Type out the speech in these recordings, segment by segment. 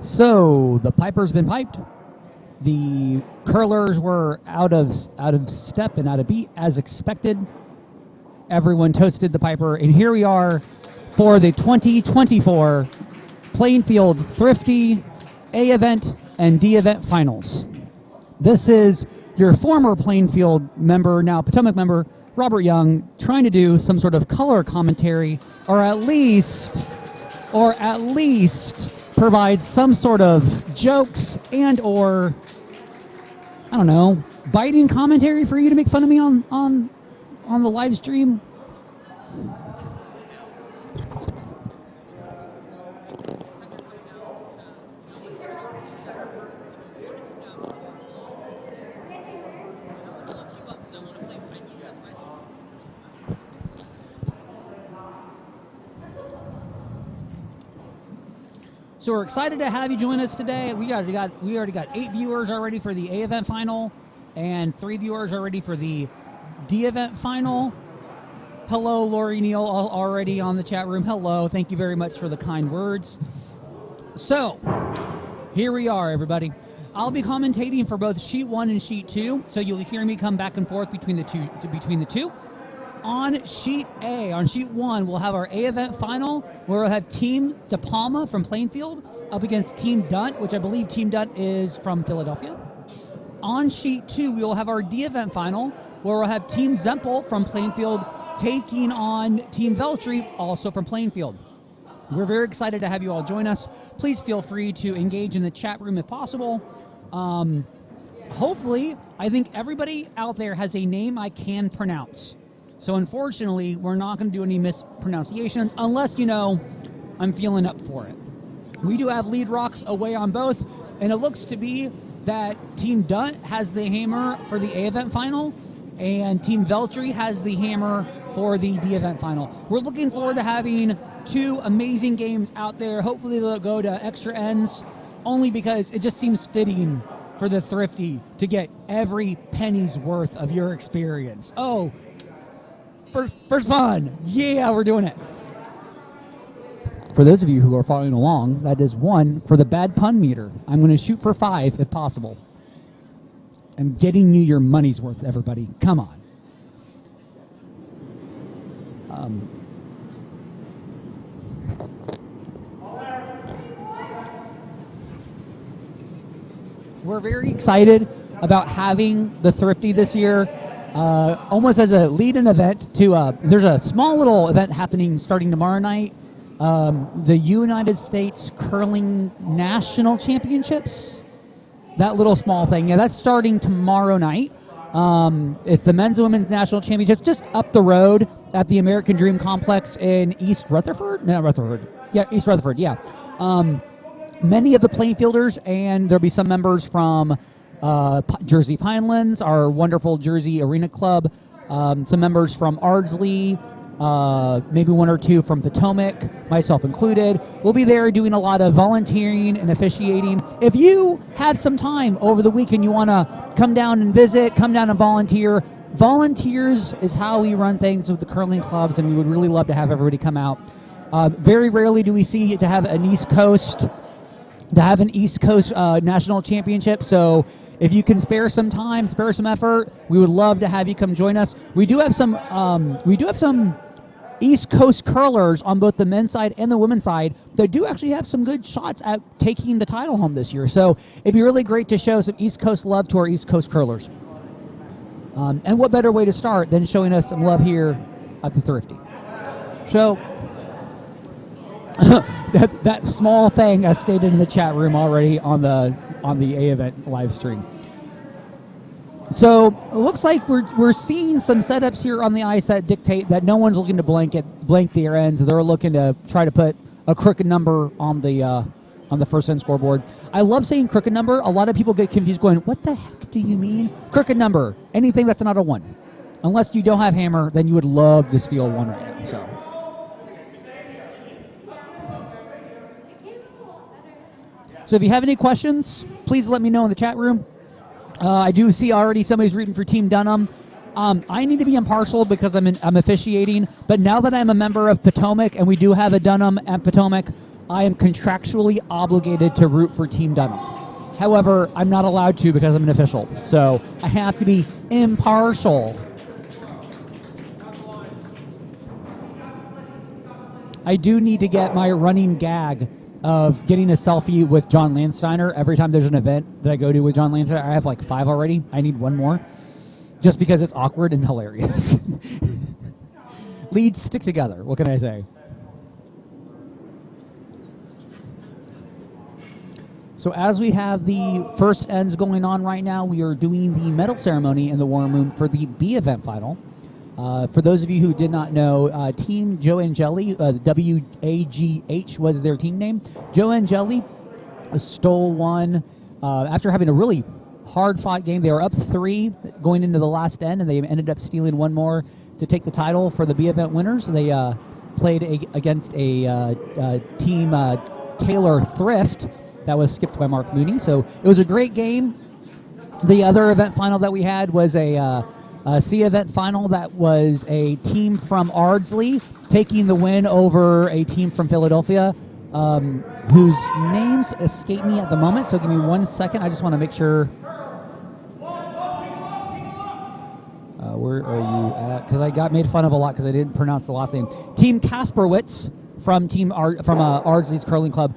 So the piper's been piped. The curlers were out of step and out of beat as expected. Everyone toasted the piper, and here we are for the 2024 Plainfield Thrifty A event and D event finals. This is your former Plainfield member, now Potomac member, Robert Young, trying to do some sort of color commentary, or at least provide some sort of jokes and or, I don't know, biting commentary for you to make fun of me on the live stream. So we're excited to have you join us today. We already got 8 viewers already for the A event final, and 3 viewers already for the D event final. Hello, Lori Neal, already on the chat room. Hello, thank you very much for the kind words. So here we are, everybody. I'll be commentating for both sheet 1 and sheet 2, so you'll hear me come back and forth between the two. On sheet A, on sheet 1, we'll have our A event final, where we'll have Team De Palma from Plainfield up against Team Dunt, which I believe Team Dunt is from Philadelphia. On sheet 2, we will have our D event final, where we'll have Team Zempel from Plainfield taking on Team Veltri, also from Plainfield. We're very excited to have you all join us. Please feel free to engage in the chat room if possible. Hopefully, I think everybody out there has a name I can pronounce. So unfortunately, we're not going to do any mispronunciations unless, I'm feeling up for it. We do have lead rocks away on both, and it looks to be that Team Dunt has the hammer for the A event final, and Team Veltri has the hammer for the D event final. We're looking forward to having 2 amazing games out there. Hopefully they'll go to extra ends, only because it just seems fitting for the Thrifty to get every penny's worth of your experience. Oh, First pun. Yeah, we're doing it. For those of you who are following along, that is 1 for the bad pun meter. I'm going to shoot for 5 if possible. I'm getting you your money's worth, everybody. Come on. We're very excited about having the Thrifty this year. Almost as a lead-in event to, there's a small little event happening starting tomorrow night, the United States Curling National Championships. That little small thing, yeah, that's starting tomorrow night. It's the Men's and Women's National Championships just up the road at the American Dream Complex in East Rutherford? No, Rutherford. Yeah, East Rutherford, yeah. Many of the Plainfielders, and there'll be some members from Jersey Pinelands, our wonderful Jersey Arena Club, some members from Ardsley, maybe 1 or 2 from Potomac, myself included. We'll be there doing a lot of volunteering and officiating. If you have some time over the weekend, you want to come down and visit, come down and volunteer. Volunteers is how we run things with the curling clubs, and we would really love to have everybody come out. Very rarely do we see to have an East Coast national championship, so if you can spare some time, spare some effort, we would love to have you come join us. We do have some East Coast curlers on both the men's side and the women's side that do actually have some good shots at taking the title home this year. So it'd be really great to show some East Coast love to our East Coast curlers. And what better way to start than showing us some love here at the Thrifty? So that small thing as stated in the chat room already on the A event live stream. So it looks like we're seeing some setups here on the ice that dictate that no one's looking to blank their ends. They're looking to try to put a crooked number on the first end scoreboard. I love saying crooked number. A lot of people get confused going, what the heck do you mean? Crooked number, anything that's not a 1. Unless you don't have hammer, then you would love to steal 1 right now. So if you have any questions, please let me know in the chat room. I do see already somebody's rooting for Team Dunham. I need to be impartial because I'm officiating, but now that I'm a member of Potomac and we do have a Dunham and Potomac, I am contractually obligated to root for Team Dunham. However, I'm not allowed to because I'm an official. So I have to be impartial. I do need to get my running gag of getting a selfie with John Landsteiner every time there's an event that I go to with John Landsteiner. I have like 5 already. I need 1 more. Just because it's awkward and hilarious. Leads stick together. What can I say? So as we have the first ends going on right now, we are doing the medal ceremony in the War Room for the B event final. For those of you who did not know, Team Joe Angeli, WAGH was their team name. Joe Angeli stole one after having a really hard-fought game. They were up 3 going into the last end, and they ended up stealing 1 more to take the title for the B event winners. They played against a team Taylor Thrift that was skipped by Mark Mooney. So it was a great game. The other event final that we had was a C event final that was a team from Ardsley taking the win over a team from Philadelphia whose names escape me at the moment. So give me 1 second. I just want to make sure. Where are you at? Because I got made fun of a lot because I didn't pronounce the last name. Team Kasperwitz from Ardsley's Curling Club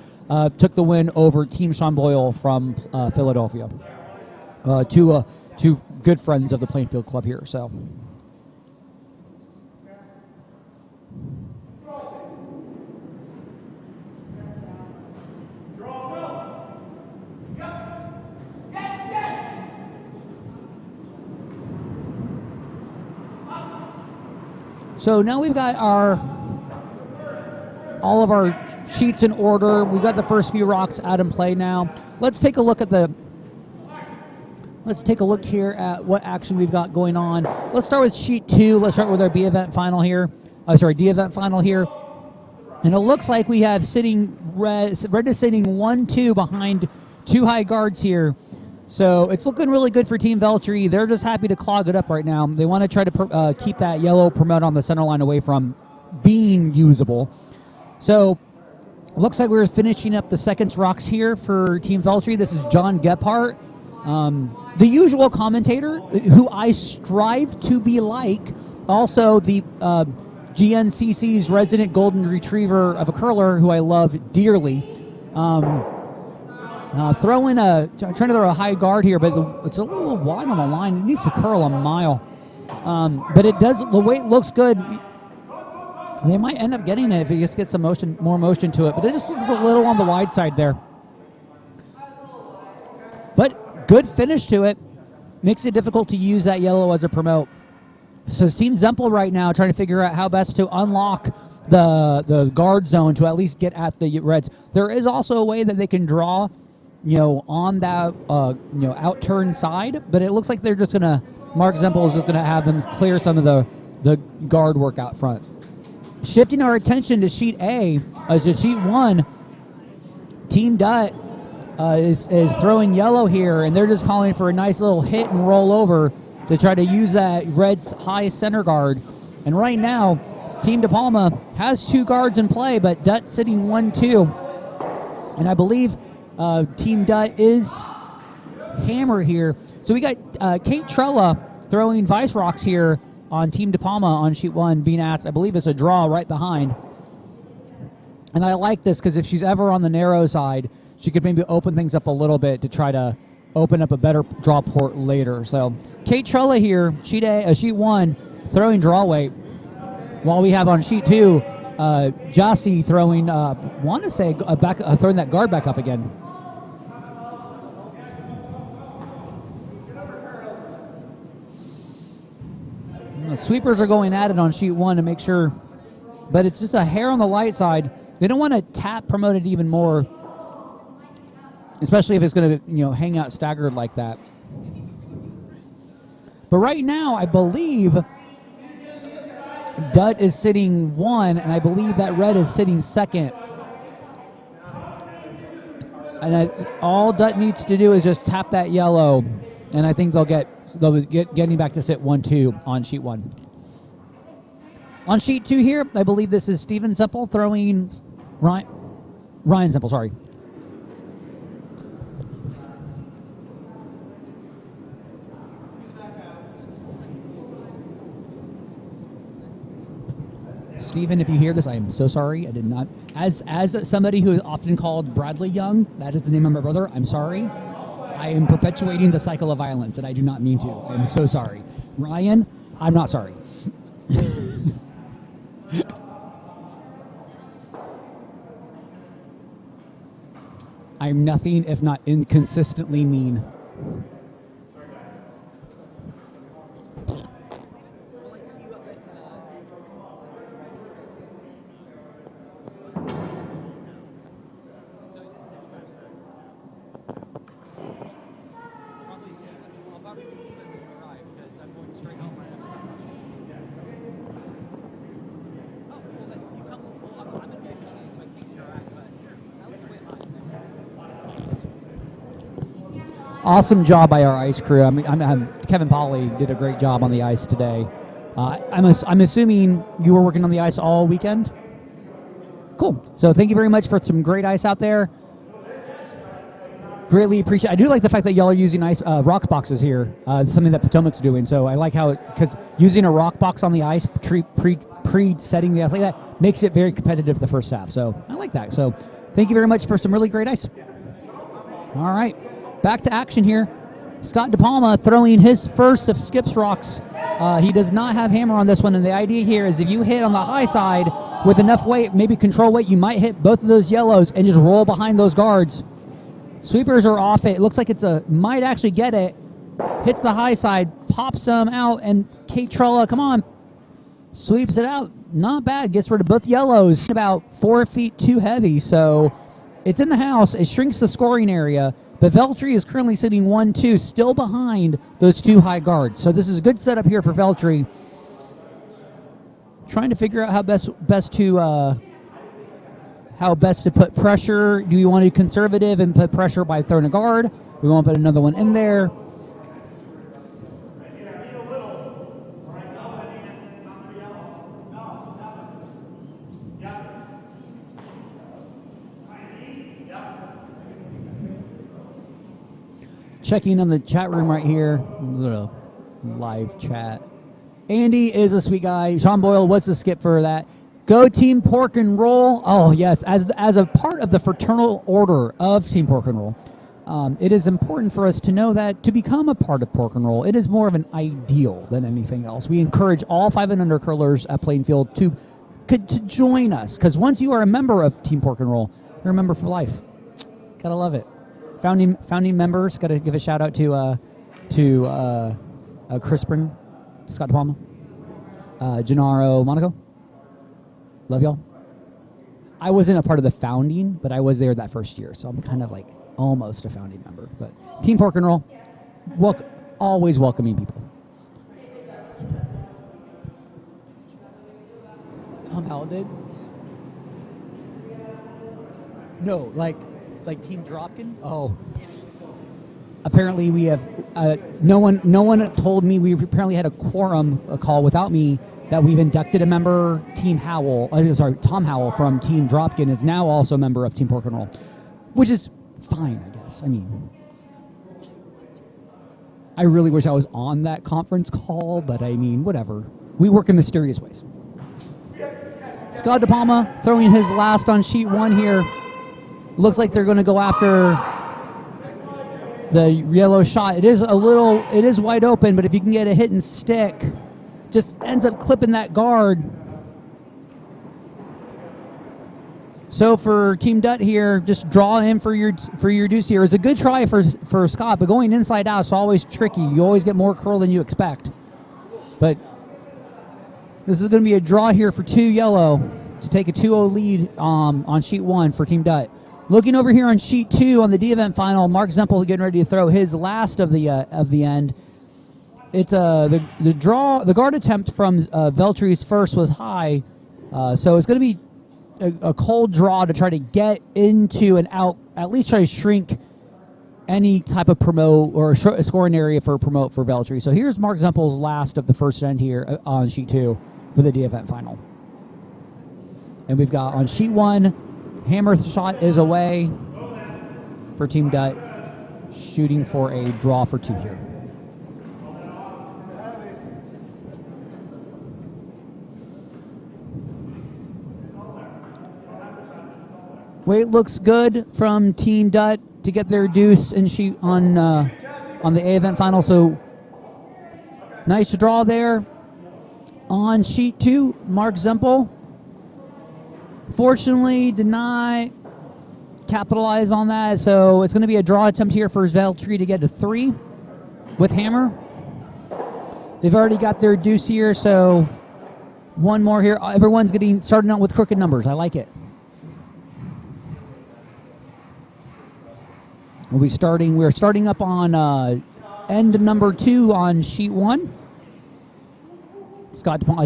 took the win over Team Sean Boyle from Philadelphia. Two good friends of the Plainfield Club here. So. So now we've got all of our sheets in order. We've got the first few rocks out in play now. Let's take a look here at what action we've got going on. Let's start with sheet 2. Let's start with our D event final here. And it looks like we have red is sitting 1-2 behind 2 high guards here. So it's looking really good for Team Veltri. They're just happy to clog it up right now. They want to try to keep that yellow promote on the center line away from being usable. So looks like we're finishing up the seconds rocks here for Team Veltri. This is John Gephardt, the usual commentator who I strive to be like. Also the GNCC's resident golden retriever of a curler who I love dearly. Trying to throw a high guard here, but it's a little wide on the line. It needs to curl a mile. But it does, the weight looks good. They might end up getting it if he just gets some more motion to it, but it just looks a little on the wide side there. But good finish to it. Makes it difficult to use that yellow as a promote. So Team Zempel right now trying to figure out how best to unlock the guard zone to at least get at the reds. There is also a way that they can draw, on that, out turn side, but it looks like they're just Mark Zempel is just going to have them clear some of the guard work out front. Shifting our attention to sheet A, to sheet 1, Team Dutt is throwing yellow here, and they're just calling for a nice little hit and roll over to try to use that red's high center guard. And right now, Team De Palma has 2 guards in play, but Dutt sitting 1-2. And I believe Team Dutt is hammer here. So we got Kate Trella throwing Vice Rocks here on Team De Palma on sheet 1, being asked, I believe it's a draw right behind. And I like this because if she's ever on the narrow side, she could maybe open things up a little bit to try to open up a better draw port later. So Kate Trella here, sheet 1, throwing draw weight. While we have on sheet 2, Jossie throwing, throwing that guard back up again. The sweepers are going at it on sheet 1 to make sure, but it's just a hair on the light side. They don't want to tap promote it even more, especially if it's going to hang out staggered like that. But right now, I believe Dutt is sitting 1, and I believe that red is sitting 2nd. And all Dutt needs to do is just tap that yellow, and I think they'll get getting back to sit 1-2 on sheet 1. On sheet 2 here, I believe this is Steven Zempel throwing Ryan Semple, sorry. Stephen, if you hear this, I am so sorry. I did not. As somebody who is often called Bradley Young, that is the name of my brother. I'm sorry. I am perpetuating the cycle of violence, and I do not mean to. I am so sorry. Ryan, I'm not sorry. I'm nothing if not inconsistently mean. Awesome job by our ice crew. Kevin Polly did a great job on the ice today. I'm assuming you were working on the ice all weekend? Cool. So thank you very much for some great ice out there. Greatly appreciate. I do like the fact that y'all are using ice rock boxes here. Something that Potomac's doing. So I like how because using a rock box on the ice pre-setting the ice like that makes it very competitive the first half. So I like that. So thank you very much for some really great ice. All right. Back to action here. Scott DePalma throwing his first of Skip's rocks. He does not have hammer on this one, and the idea here is if you hit on the high side with enough weight, maybe control weight, you might hit both of those yellows and just roll behind those guards. Sweepers are off it. It looks like might actually get it. Hits the high side, pops them out, and Kate Trella, come on, sweeps it out. Not bad. Gets rid of both yellows. About 4 feet too heavy, so it's in the house. It shrinks the scoring area. But Veltri is currently sitting 1-2, still behind those two high guards. So this is a good setup here for Veltri. Trying to figure out how best to put pressure. Do you want to be conservative and put pressure by throwing a guard? We want to put another one in there. Checking on the chat room right here. Little live chat. Andy is a sweet guy. Sean Boyle was the skip for that. Go Team Pork and Roll. Oh, yes. As a part of the fraternal order of Team Pork and Roll, it is important for us to know that to become a part of Pork and Roll, it is more of an ideal than anything else. We encourage all 5 and under curlers at Plainfield to join us, because once you are a member of Team Pork and Roll, you're a member for life. Gotta love it. Founding members, got to give a shout out to Chris Spring, Scott DePalma, Gennaro Monaco. Love y'all. I wasn't a part of the founding, but I was there that first year, so I'm kind of like almost a founding member. But Team Pork and Roll, always welcoming people. Tom Howell did? No, like Team Dropkin? Oh. Apparently we have no one told me. We apparently had a call without me that we've inducted a member. Tom Howell from Team Dropkin is now also a member of Team Pork and Roll, which is fine, I guess. I mean, I really wish I was on that conference call, but I mean, whatever. We work in mysterious ways. Scott DePalma throwing his last on sheet 1 here. Looks like they're going to go after the yellow shot. It is wide open, but if you can get a hit and stick, just ends up clipping that guard. So for Team Dutt here, just draw in for your deuce here. It's a good try for Scott, but going inside out is always tricky. You always get more curl than you expect. But this is going to be a draw here for 2 yellow to take a 2-0 lead on sheet 1 for Team Dutt. Looking over here on sheet 2 on the D event final, Mark Zempel getting ready to throw his last of the end. It's the guard attempt from Veltri's first was high, so it's going to be a cold draw to try to get into and out, at least try to shrink any type of promote or scoring area for promote for Veltri. So here's Mark Zempel's last of the first end here on sheet 2 for the D event final. And we've got on sheet 1, Hammer shot is away for Team Dutt, shooting for a draw for 2 here. Weight looks good from Team Dutt to get their deuce and shoot on the A event final. So nice draw there. On sheet 2, Mark Zempel fortunately did not capitalize on that. So it's going to be a draw attempt here for Veltri to get to 3 with Hammer. They've already got their deuce here, so one more here. Everyone's starting out with crooked numbers. I like it. We're starting up on end number 2 on sheet 1.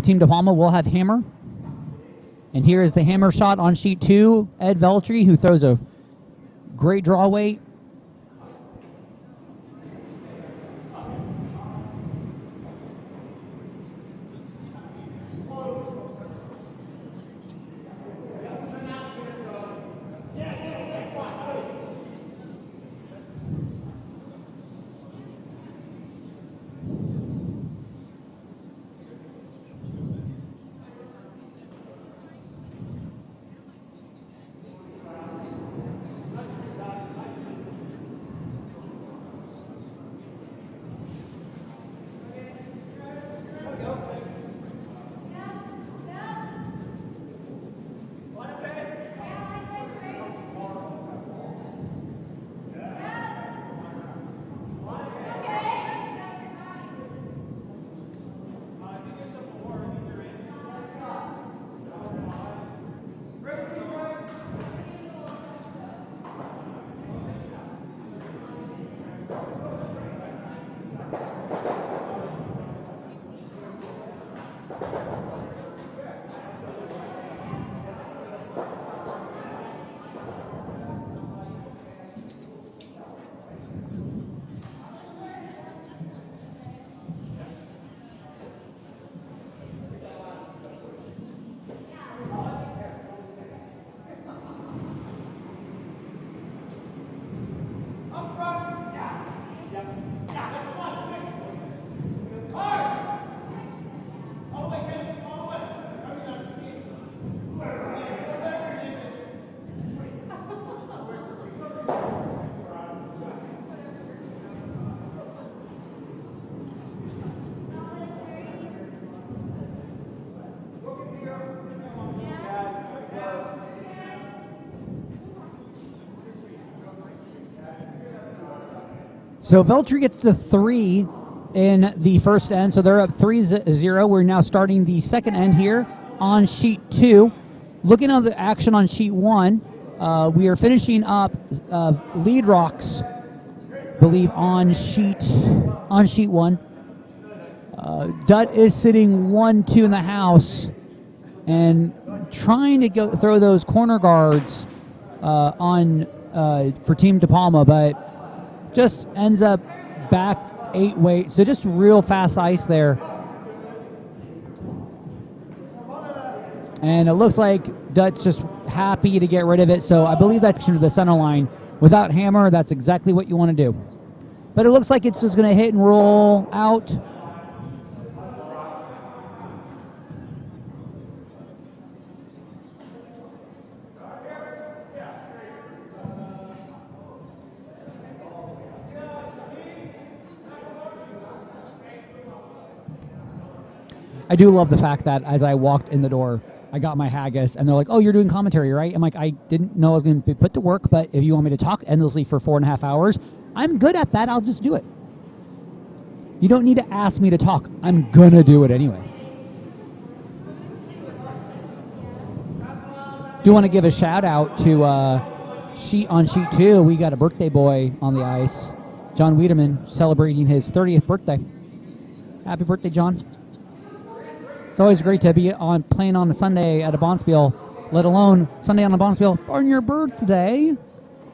Team De Palma will have Hammer. And here is the Hammer shot on sheet 2. Ed Veltri, who throws a great draw weight. So Veltri gets the 3 in the first end, so they're up 3-0. We're now starting the second end here on sheet 2. Looking at the action on sheet 1, we are finishing up lead rocks, I believe, on sheet 1. Dutt is sitting 1-2 in the house and trying to throw those corner guards for Team De Palma, but just ends up back 8 weight. So just real fast ice there. And it looks like Dutt's just happy to get rid of it. So I believe that's to the center line. Without Hammer, that's exactly what you want to do. But it looks like it's just going to hit and roll out. I do love the fact that as I walked in the door, I got my haggis, and they're like, "Oh, you're doing commentary, right?" I'm like, "I didn't know I was going to be put to work, but if you want me to talk endlessly for 4.5 hours, I'm good at that. I'll just do it. You don't need to ask me to talk. I'm going to do it anyway." Do want to give a shout out to sheet 2. We got a birthday boy on the ice, John Wiedemann, celebrating his 30th birthday. Happy birthday, John. It's always great to be playing on a Sunday at a Bonspiel, let alone Sunday on a Bonspiel on your birthday.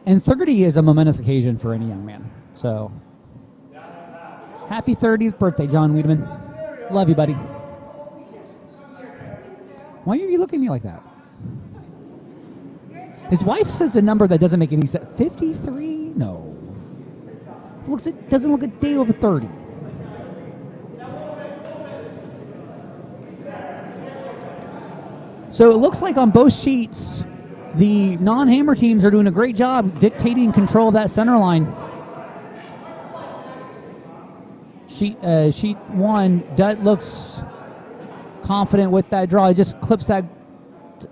And 30 is a momentous occasion for any young man. So, happy 30th birthday, John Wiedemann. Love you, buddy. Why are you looking at me like that? His wife says a number that doesn't make any sense. 53? No. It doesn't look a day over 30. So it looks like on both sheets, the non-hammer teams are doing a great job dictating control of that center line. Sheet 1, Dutt looks confident with that draw. He just clips that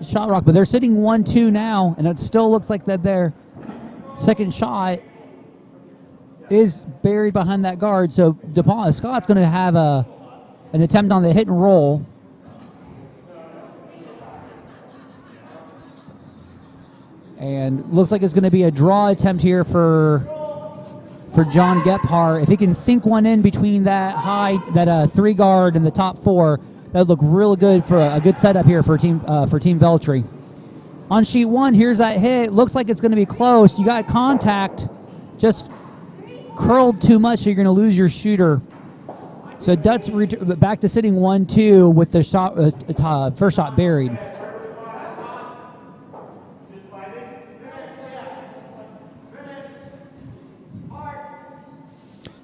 shot rock, but they're sitting 1-2 now, and it still looks like that their second shot is buried behind that guard. So Scott's going to have an attempt on the hit and roll. And looks like it's going to be a draw attempt here for John Gephardt. If he can sink one in between that 3 guard and the top 4, that would look real good for a good setup here for Team Veltri. On sheet 1, here's that hit. Looks like it's going to be close. You got contact, just curled too much, so you're going to lose your shooter. So Dutt's back to sitting 1-2 with the shot, first shot buried.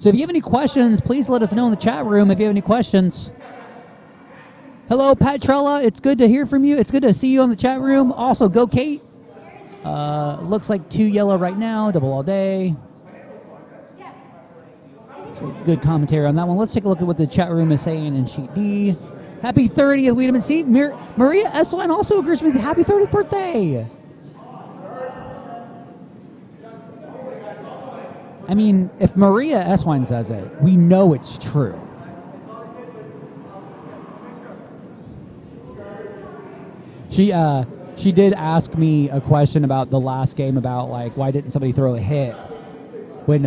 So if you have any questions, please let us know in the chat room if you have any questions. Hello, Pat Trella. It's good to hear from you. It's good to see you in the chat room. Also, go Kate. Looks like 2 yellow right now. Double all day. Good commentary on that one. Let's take a look at what the chat room is saying in sheet D. Happy 30th, Wiedemann. See, Maria Eswine also agrees with you. Happy 30th birthday. I mean, if Maria Eswine says it, we know it's true. She did ask me a question about the last game about, like, why didn't somebody throw a hit when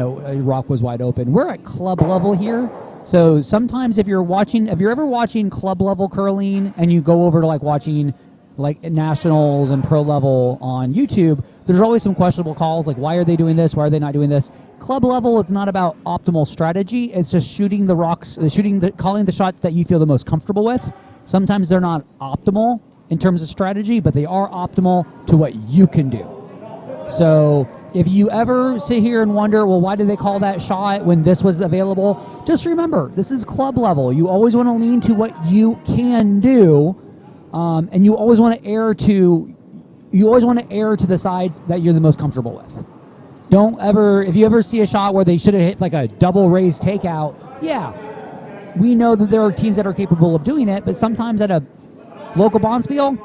rock was wide open. We're at club level here. So sometimes if you're ever watching club level curling and you go over to like watching like nationals and pro level on YouTube, there's always some questionable calls, like why are they doing this? Why are they not doing this? Club level, it's not about optimal strategy. It's just shooting the rocks, calling the shots that you feel the most comfortable with. Sometimes they're not optimal in terms of strategy, but they are optimal to what you can do. So if you ever sit here and wonder, well, why did they call that shot when this was available? Just remember, this is club level. You always want to lean to what you can do, and you always want to err to the sides that you're the most comfortable with. If you ever see a shot where they should have hit like a double raise takeout, yeah, we know that there are teams that are capable of doing it, but sometimes at a local bonspiel,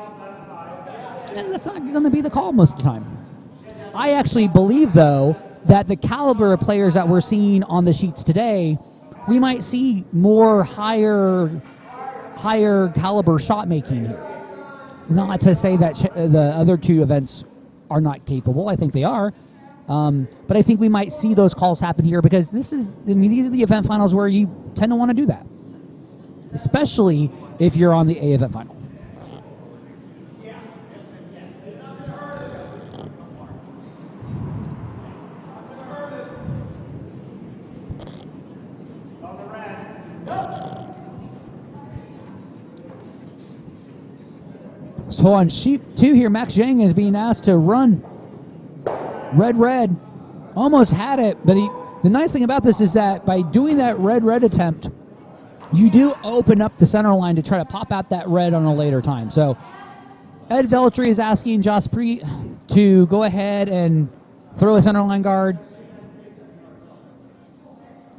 that's not going to be the call most of the time. I actually believe, though, that the caliber of players that we're seeing on the sheets today, we might see more higher caliber shot making here. Not to say that the other two events are not capable. I think they are. But I think we might see those calls happen here because these are the event finals where you tend to want to do that, especially if you're on the A event final. So on sheet 2 here, Max Zhang is being asked to run red. Almost had it, but the nice thing about this is that by doing that red attempt, you do open up the center line to try to pop out that red on a later time. So Ed Veltri is asking Jaspreet to go ahead and throw a center line guard.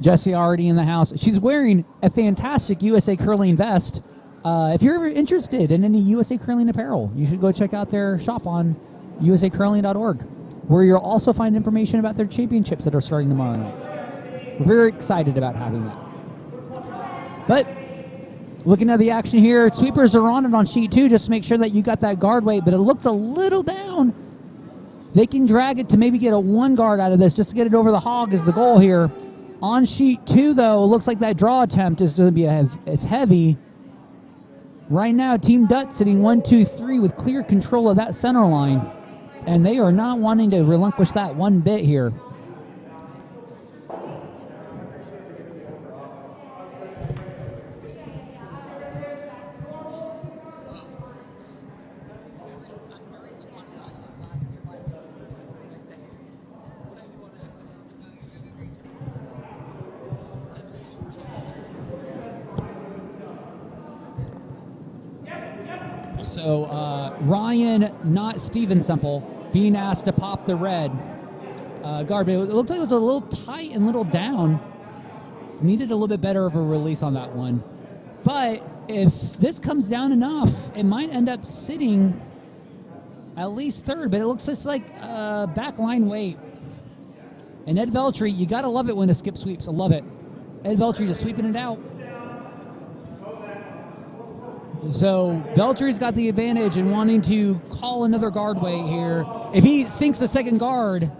Jessie already in the house. She's wearing a fantastic USA Curling vest. If you're ever interested in any USA Curling apparel, you should go check out their shop on usacurling.org, where you'll also find information about their championships that are starting tomorrow night. We're very excited about having that. But looking at the action here, sweepers are on it on sheet 2 just to make sure that you got that guard weight, but it looks a little down. They can drag it to maybe get a 1 guard out of this just to get it over the hog is the goal here. On sheet 2, though, it looks like that draw attempt is going to be it's heavy. Right now, Team Dutt sitting 1, 2, 3 with clear control of that center line, and they are not wanting to relinquish that one bit here. So Ryan, not Steven Semple, being asked to pop the red guard. But it looked like it was a little tight and little down. Needed a little bit better of a release on that one. But if this comes down enough, it might end up sitting at least third. But it looks just like back line weight. And Ed Veltri, you got to love it when a skip sweeps. I love it. Ed Veltri just sweeping it out. So Veltri's got the advantage in wanting to call another guard weight here. If he sinks the second guard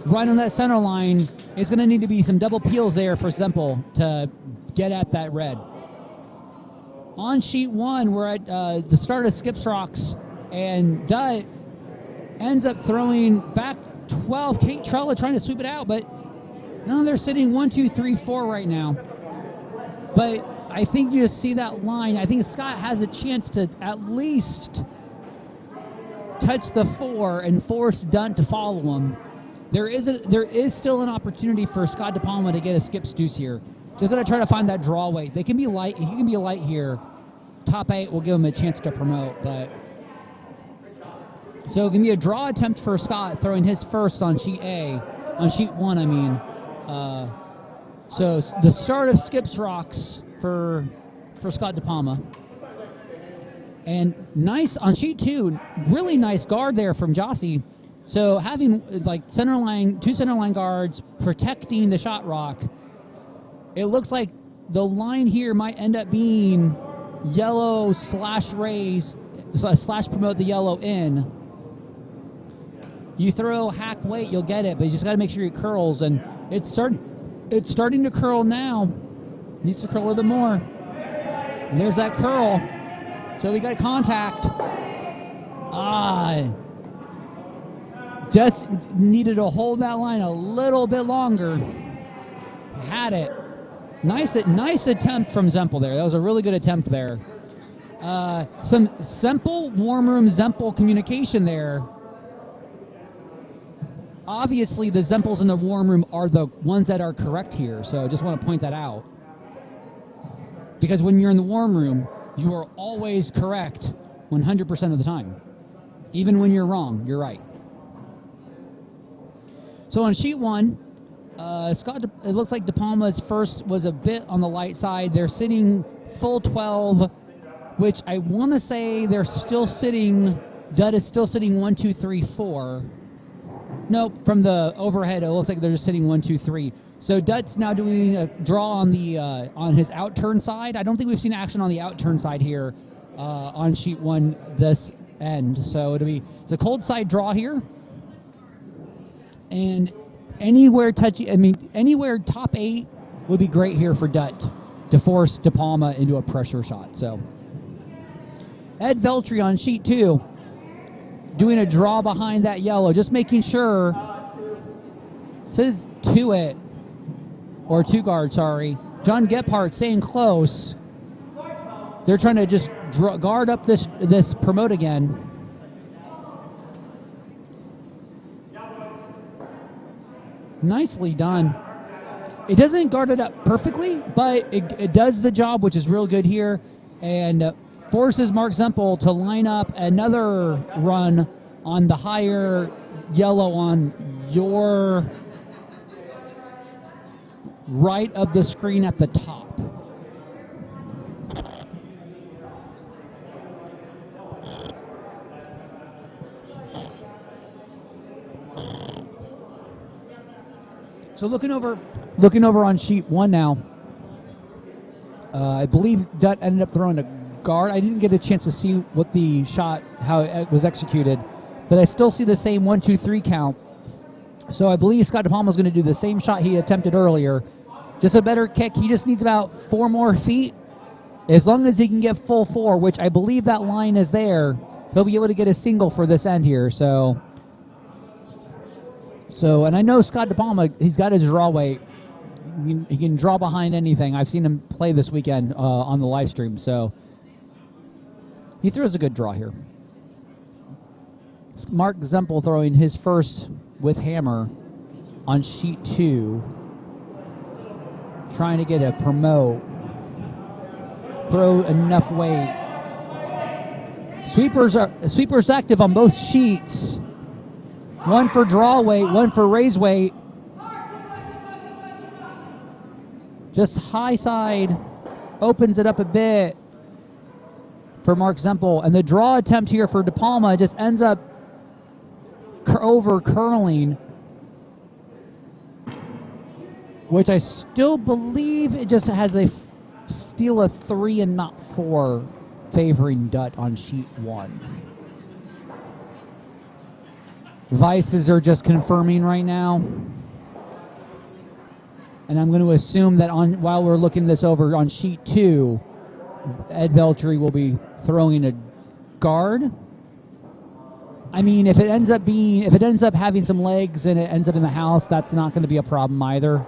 right on that center line, it's going to need to be some double peels there for Semple to get at that red. On sheet one, we're at the start of Skips Rocks, and Dutt ends up throwing back 12. Kate Trella trying to sweep it out, but no, they're sitting 1, 2, 3, 4 right now. But I think you just see that line. I think Scott has a chance to at least touch the 4 and force Dutt to follow him. There is still an opportunity for Scott DePalma to get a skip deuce here. Just gonna try to find that draw weight. They can be light. He can be light here. Top 8 will give him a chance to promote, but so give me a draw attempt for Scott, throwing his first on sheet A, on sheet 1. I mean, so the start of Skips Rocks for Scott DePalma, and nice on sheet 2. Really nice guard there from Jossie. So having like center line, 2 center line guards protecting the shot rock, it looks like the line here might end up being yellow / raise / promote the yellow in. You throw hack weight, you'll get it, but you just got to make sure it curls, and it's starting to curl now. Needs to curl a little bit more. And there's that curl. So we got contact. Just needed to hold that line a little bit longer. Had it. Nice attempt from Semple there. That was a really good attempt there. Some Semple warm room Semple communication there. Obviously, the Semples in the warm room are the ones that are correct here, so I just want to point that out. Because when you're in the warm room, you are always correct 100% of the time. Even when you're wrong, you're right. So on sheet 1, Scott, it looks like DePalma's first was a bit on the light side. They're sitting full 12, which I want to say they're still sitting, Dutt is still sitting 1, 2, 3, 4. Nope, from the overhead, it looks like they're just sitting 1, 2, 3. So Dutt's now doing a draw on the on his out turn side. I don't think we've seen action on the out turn side here on sheet 1 this end. So it's a cold side draw here. And anywhere top 8 would be great here for Dutt to force DePalma into a pressure shot. So Ed Veltri on sheet 2 doing a draw behind that yellow, just making sure. It says 2 guard, sorry. John Gephardt staying close. They're trying to just guard up this promote again. Nicely done. It doesn't guard it up perfectly, but it does the job, which is real good here, and forces Mark Semple to line up another run on the higher yellow on your right of the screen at the top. So looking over on sheet 1 now, I believe Dutt ended up throwing a guard. I didn't get a chance to see what the shot, how it was executed, but I still see the same 1, 2, 3 count. So I believe Scott DePalma is going to do the same shot he attempted earlier. Just a better kick. He just needs about 4 more feet. As long as he can get full 4, which I believe that line is there, he'll be able to get a single for this end here. So, and I know Scott DePalma, he's got his draw weight. He can draw behind anything. I've seen him play this weekend on the live stream. So he throws a good draw here. Mark Semple throwing his first with hammer on sheet 2. Trying to get a promote. Throw enough weight Sweepers active on both sheets. One for draw weight, one for raise weight. Just high side opens it up a bit for Mark Zempel. And the draw attempt here for De Palma just ends up over curling, which I still believe it just has a steal of 3 and not 4 favoring Dutt on sheet 1. Vices are just confirming right now. And I'm going to assume that while we're looking this over on sheet 2, Ed Veltri will be throwing a guard. I mean, if it ends up having some legs and it ends up in the house, that's not going to be a problem either.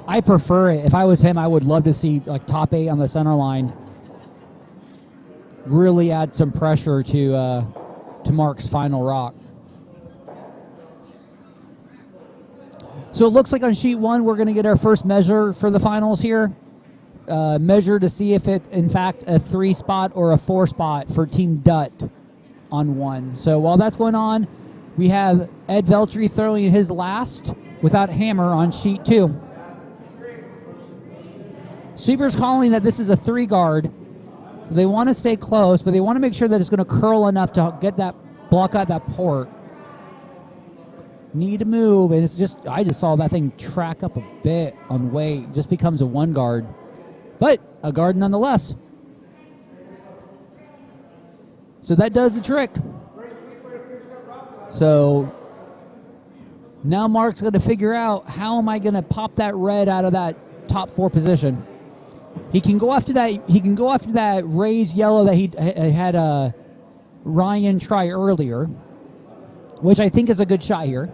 I prefer it. If I was him, I would love to see like top 8 on the center line. Really add some pressure to Mark's final rock. So it looks like on sheet 1 we're going to get our first measure for the finals here. Measure to see if it's in fact a 3 spot or a 4 spot for Team Dutt on 1. So while that's going on, we have Ed Veltri throwing his last without hammer on sheet 2. Sweeper's calling that this is a 3 guard. They want to stay close, but they want to make sure that it's going to curl enough to get that block out that port. Need to move, and I just saw that thing track up a bit on weight. It just becomes a 1 guard, but a guard nonetheless. So that does the trick. So now Mark's going to figure out, how am I going to pop that red out of that top 4 position? He can go after that. He can go after that raised yellow that he had Ryan try earlier, which I think is a good shot here.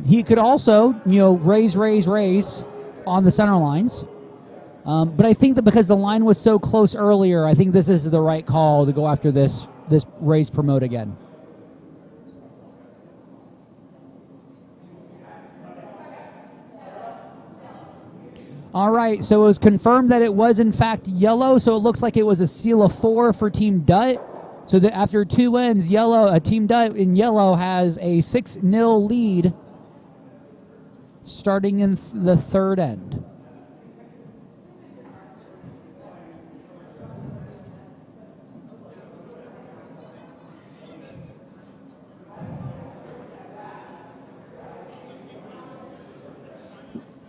He could also, raise on the center lines. But I think that because the line was so close earlier, I think this is the right call to go after this raise promote again. All right, so it was confirmed that it was in fact yellow, so it looks like it was a steal of 4 for Team Dutt. So that after 2 ends, Team Dutt in yellow has a 6-0 lead starting in the 3rd end.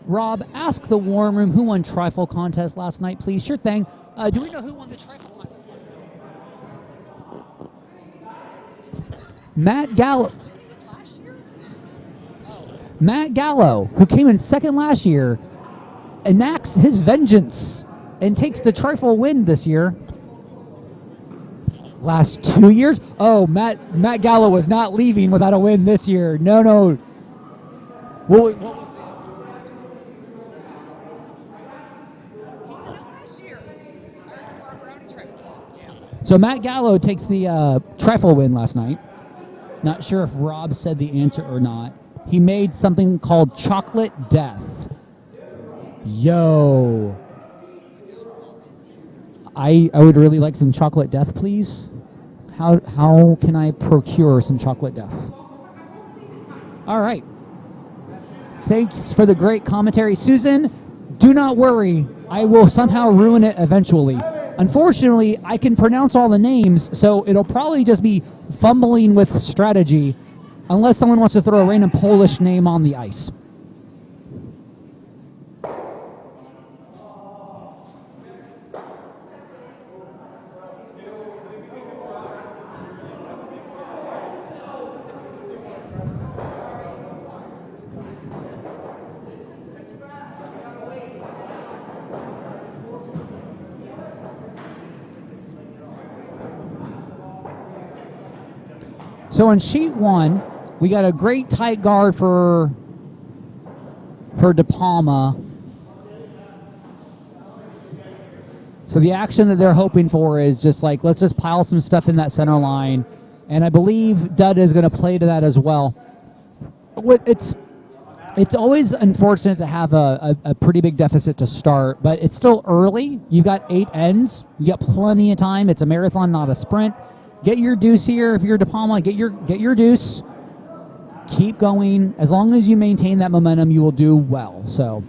Rob, ask the Warm Room who won trifle contest last night, please. Sure thing. Do we know who won the trifle contest last night? Matt Gallo. Matt Gallo, who came in 2nd last year, enacts his vengeance and takes the trifle win this year. Last 2 years? Oh, Matt Gallo was not leaving without a win this year. No. What was So Matt Gallo takes the trifle win last night. Not sure if Rob said the answer or not. He made something called Chocolate Death. Yo. I would really like some Chocolate Death, please. How can I procure some Chocolate Death? All right. Thanks for the great commentary. Susan, do not worry. I will somehow ruin it eventually. Unfortunately, I can pronounce all the names, so it'll probably just be fumbling with strategy unless someone wants to throw a random Polish name on the ice. So on sheet 1, we got a great tight guard for De Palma. So the action that they're hoping for is just like, let's just pile some stuff in that center line. And I believe Dutt is going to play to that as well. It's always unfortunate to have a pretty big deficit to start, but it's still early. You've got 8 ends. You got plenty of time. It's a marathon, not a sprint. get your deuce here. If you're De Palma, get your deuce. Keep going. As long as you maintain that momentum, you will do well. So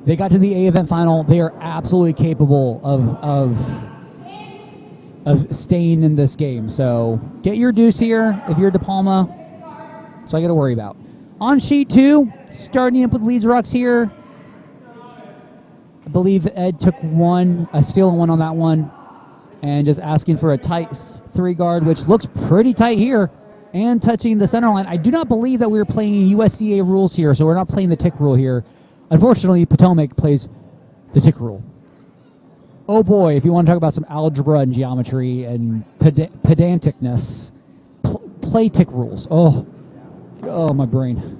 they got to the A event final. They are absolutely capable of staying in this game. So get your deuce here if you're De Palma. So I got to worry about. On sheet 2, starting up with leads rocks here. I believe Ed took a steal and 1 on that one. And just asking for a tight 3 guard, which looks pretty tight here. And touching the center line. I do not believe that we're playing USCA rules here, so we're not playing the tick rule here. Unfortunately, Potomac plays the tick rule. Oh boy, if you want to talk about some algebra and geometry and pedanticness, play tick rules. Oh, my brain.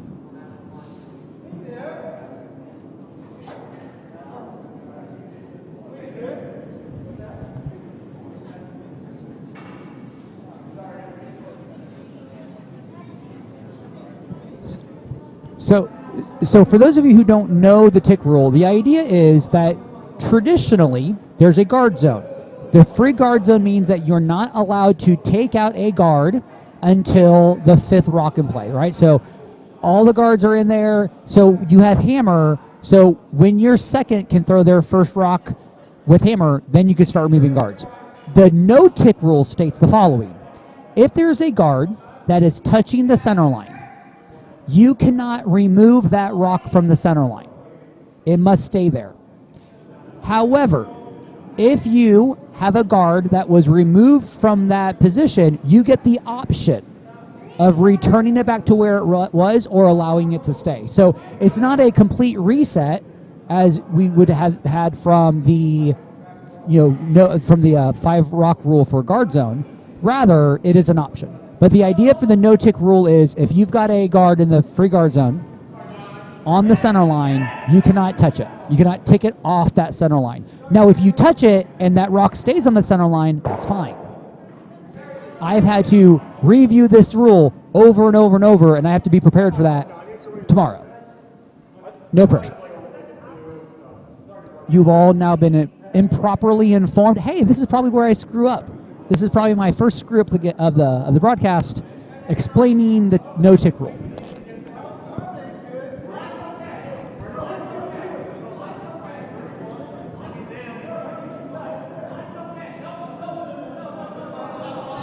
So for those of you who don't know the tick rule, the idea is that traditionally there's a guard zone. The free guard zone means that you're not allowed to take out a guard until the 5th rock in play, right? So all the guards are in there. So you have hammer. So when your second can throw their first rock with hammer, then you can start removing guards. The no tick rule states the following. If there's a guard that is touching the center line, you cannot remove that rock from the center line. It must stay there. However, if you have a guard that was removed from that position, you get the option of returning it back to where it was or allowing it to stay. So it's not a complete reset as we would have had from the 5 rock rule for guard zone. Rather, it is an option. But the idea for the no-tick rule is if you've got a guard in the free guard zone on the center line, you cannot touch it. You cannot tick it off that center line. Now, if you touch it and that rock stays on the center line, that's fine. I've had to review this rule over and over and over, and I have to be prepared for that tomorrow. No pressure. You've all now been improperly informed. Hey, this is probably where I screw up. This is probably my first screw up of the broadcast, explaining the no-tick rule.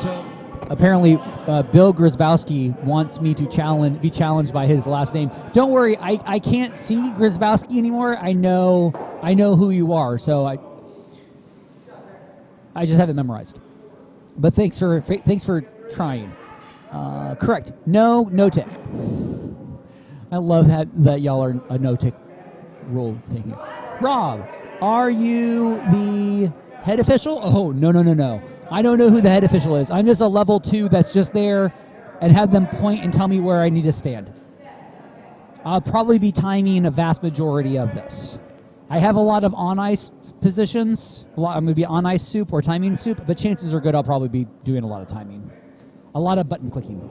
So apparently, Bill Grzybowski wants me to be challenged by his last name. Don't worry, I can't see Grzybowski anymore. I know who you are, so I just have it memorized. But thanks for trying. Correct. No tick. I love that y'all are a no tick rule thing here. Rob, are you the head official? Oh, no. I don't know who the head official is. I'm just a level 2 that's just there and have them point and tell me where I need to stand. I'll probably be timing a vast majority of this. I have a lot of on-ice positions. I'm going to be on ice soup or timing soup, but chances are good I'll probably be doing a lot of timing. A lot of button clicking.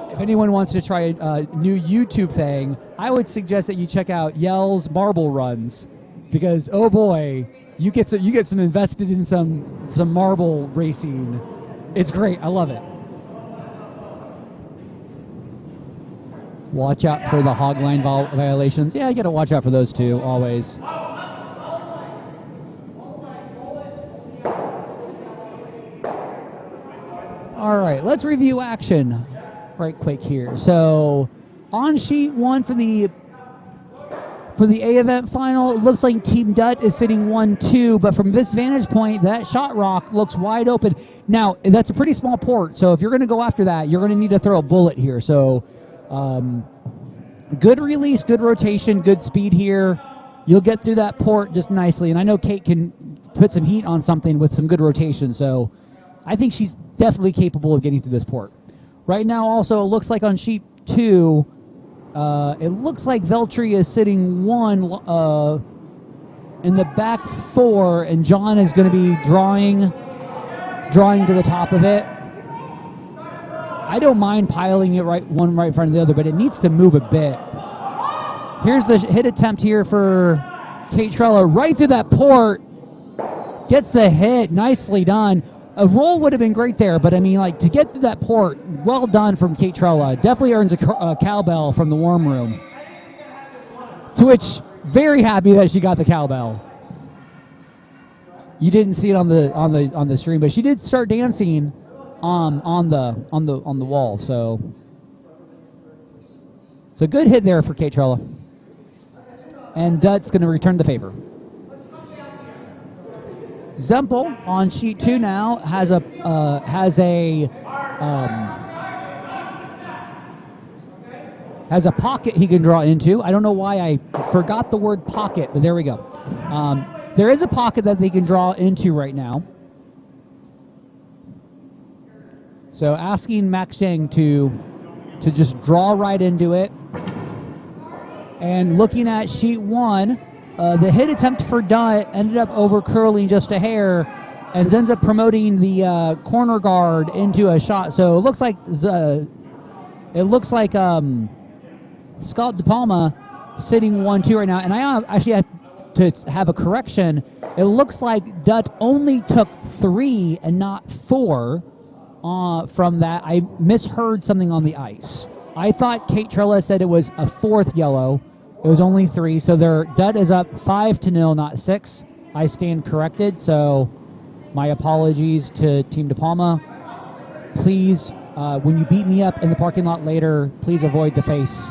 If anyone wants to try a new YouTube thing, I would suggest that you check out Yell's Marble Runs, because oh boy, you get some invested in some marble racing. It's great. I love it. Watch out for the hog line violations. Yeah, you got to watch out for those too, always. All right, let's review action right quick here. So on sheet 1 for the For the A event final, it looks like Team Dutt is sitting 1-2, but from this vantage point, that shot rock looks wide open. Now, that's a pretty small port, so if you're going to go after that, you're going to need to throw a bullet here. So, good release, good rotation, good speed here. You'll get through that port just nicely, and I know Kate can put some heat on something with some good rotation, so I think she's definitely capable of getting through this port. Right now, also, it looks like on sheet 2, it looks like Veltri is sitting 1 in the back 4, and John is going to be drawing to the top of it. I don't mind piling it one right in front of the other, but it needs to move a bit. Here's the hit attempt here for Kate Trella, right through that port. Gets the hit, nicely done. A roll would have been great there, but I mean, like, to get through that port, well done from Kate Trella. Definitely earns a cowbell from the warm room. To which, very happy that she got the cowbell. You didn't see it on the stream, but she did start dancing on the wall. So it's a good hit there for Kate Trella. And Dutt's going to return the favor. Zempel on sheet 2 now has a pocket he can draw into. I don't know why I forgot the word pocket, but there we go. There is a pocket that they can draw into right now. So asking Max Zhang to just draw right into it. And looking at sheet 1, the hit attempt for Dutt ended up over curling just a hair, and ends up promoting the corner guard into a shot. So it looks like Scott De Palma sitting 1-2 right now. And I actually have to have a correction. It looks like Dutt only took 3 and not 4 from that. I misheard something on the ice. I thought Kate Trella said it was a 4th yellow. It was only 3, so Dutt is up 5-0, not 6. I stand corrected, so my apologies to Team De Palma. Please, when you beat me up in the parking lot later, please avoid the face.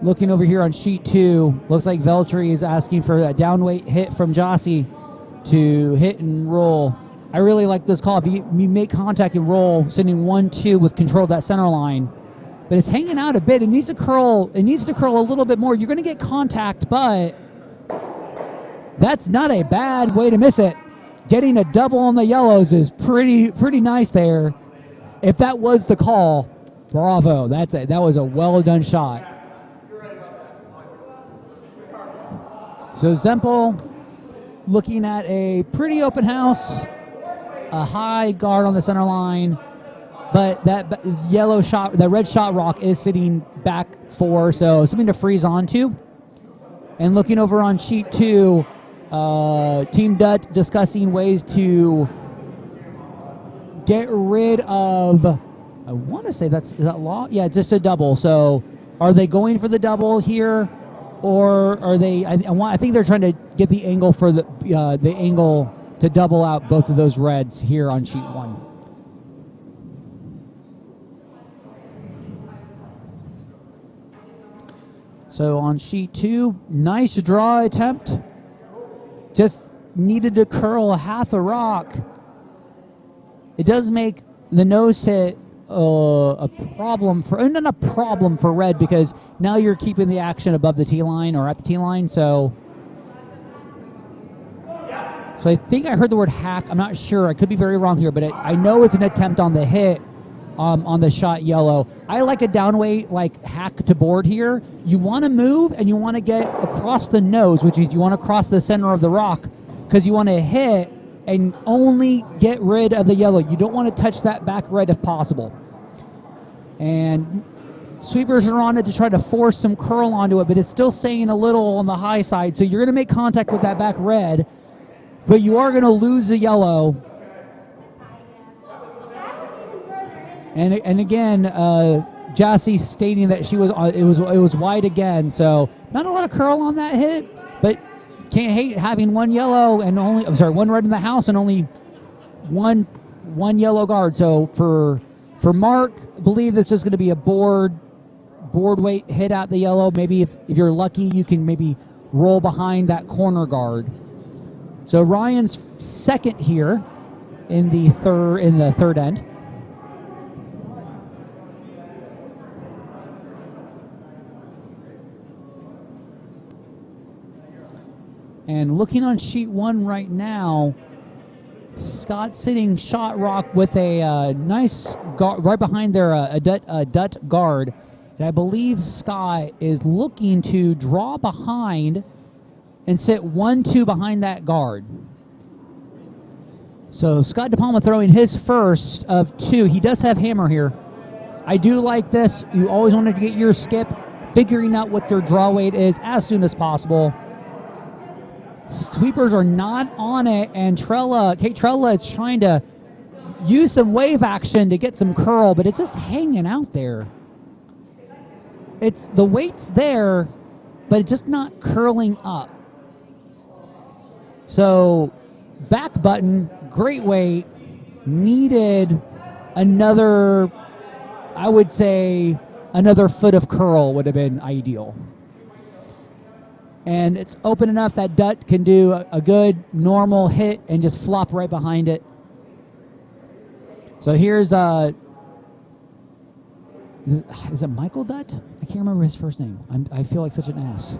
Looking over here on sheet 2, looks like Veltri is asking for a downweight hit from Jossie to hit and roll. I really like this call. If you make contact and roll, sending 1-2 with control of that center line, but it's hanging out a bit. It needs to curl. It needs to curl a little bit more. You're going to get contact, but that's not a bad way to miss it. Getting a double on the yellows is pretty nice there. If that was the call, bravo. That was a well done shot. So Zempel looking at a pretty open house, a high guard on the center line, but that yellow shot, that red shot rock is sitting back 4, so something to freeze onto. And looking over on sheet 2, Team Dutt discussing ways to get rid of, I want to say is that law? Yeah, it's just a double. So are they going for the double here? Or are they? I think they're trying to get the angle for the angle to double out both of those reds here on sheet 1. So on sheet 2, nice draw attempt. Just needed to curl half a rock. It does make the nose hit a problem for, not a problem for red, because now you're keeping the action above the tee line or at the tee line. So I think I heard the word hack. I'm not sure. I could be very wrong here, but I know it's an attempt on the hit on the shot yellow. I like a downweight, like hack to board here. You want to move and you want to get across the nose, which is you want to cross the center of the rock, because you want to hit and only get rid of the yellow. You don't want to touch that back red if possible. And sweepers are on it to try to force some curl onto it, but it's still staying a little on the high side. So you're going to make contact with that back red, but you are going to lose the yellow. And again, Jossie stating that she was it was wide again. So not a lot of curl on that hit, but can't hate having one yellow and one red in the house and only one one yellow guard. So for Mark, I believe this is going to be a board weight hit at the yellow. Maybe if you're lucky, you can maybe roll behind that corner guard. So Ryan's second here in the third end. And looking on sheet 1 right now, Scott's sitting shot rock with a nice guard right behind there, a dut guard. And I believe Scott is looking to draw behind and sit 1-2 behind that guard. So Scott DePalma throwing his first of 2. He does have hammer here. I do like this. You always want to get your skip, figuring out what their draw weight is as soon as possible. Sweepers are not on it, and Kate Trella is trying to use some wave action to get some curl, but it's just hanging out there. The weight's there, but it's just not curling up. So back button, great weight, needed another, I would say, another foot of curl would have been ideal. And it's open enough that Dutt can do a good normal hit and just flop right behind it. So here's is it Michael Dutt? I can't remember his first name. I feel like such an ass.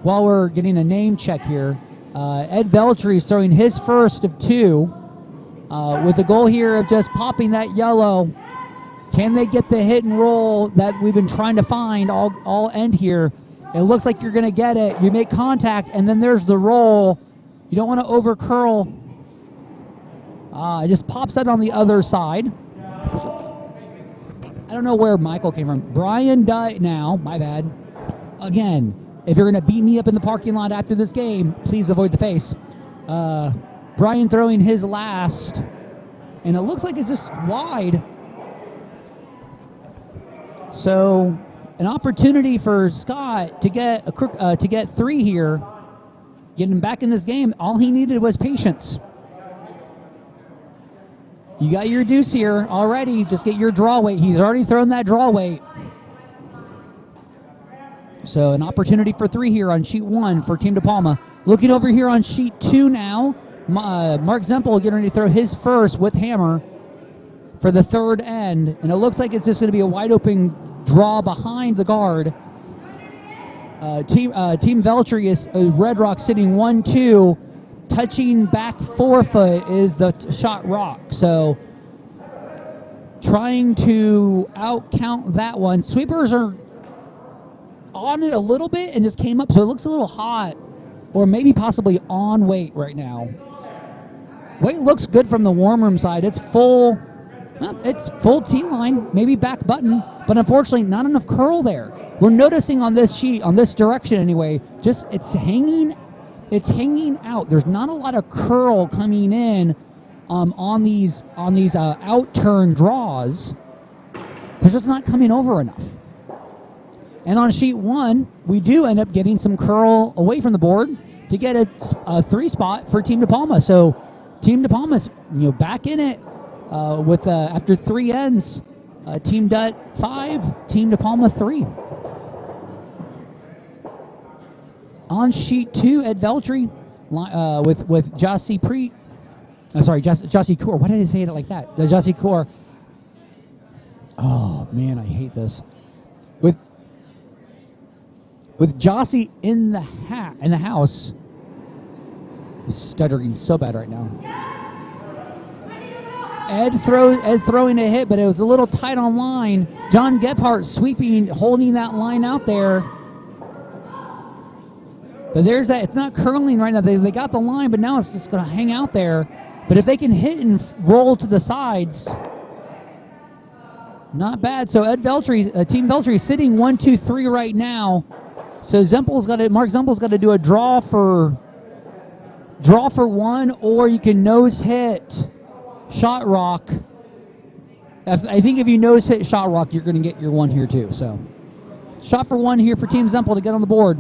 While we're getting a name check here, Ed Veltri is throwing his first of 2 with the goal here of just popping that yellow. Can they get the hit and roll that we've been trying to find all end here? It looks like you're going to get it. You make contact, and then there's the roll. You don't want to over curl. It just pops that on the other side. I don't know where Michael came from. Brian Dutt now. My bad. Again, if you're going to beat me up in the parking lot after this game, please avoid the face. Brian throwing his last, and it looks like it's just wide. So, an opportunity for Scott to get 3 here, get him back in this game. All he needed was patience. You got your deuce here already. Just get your draw weight. He's already thrown that draw weight. So, an opportunity for 3 here on sheet 1 for Team DePalma. Looking over here on sheet 2 now, Mark Zempel getting ready to throw his first with hammer for the third end, and it looks like it's just going to be a wide open draw behind the guard. Team Veltri is Red Rock sitting 1-2, touching back 4 foot is the shot rock. So trying to out count that one. Sweepers are on it a little bit and just came up, so it looks a little hot, or maybe possibly on weight right now. Weight looks good from the warm room side. It's full. It's full T-line, maybe back button, but unfortunately not enough curl there. We're noticing on this sheet, on this direction anyway, just it's hanging out. There's not a lot of curl coming in on these out-turn draws. They're just not coming over enough. And on sheet 1, we do end up getting some curl away from the board to get a 3 spot for Team DePalma. So Team DePalma's back in it. With after 3 ends, Team Dutt 5, Team DePalma 3. On sheet 2, Ed Veltri with Jossie Preet. Jossie Core. Why did I say it like that? Jossie Core. Oh man, I hate this. With Jossie in the house. Stuttering so bad right now. Ed throwing a hit, but it was a little tight on line. John Gebhardt sweeping, holding that line out there. But there's that. It's not curling right now. They got the line, but now it's just going to hang out there. But if they can hit and roll to the sides, not bad. So Ed Veltri, Team Veltri, sitting 1-2-3 right now. So Mark Zempel's got to do a draw for 1, or you can nose hit shot rock. I think if you nose hit shot rock, you're going to get your 1 here too. So shot for 1 here for Team Zempel to get on the board.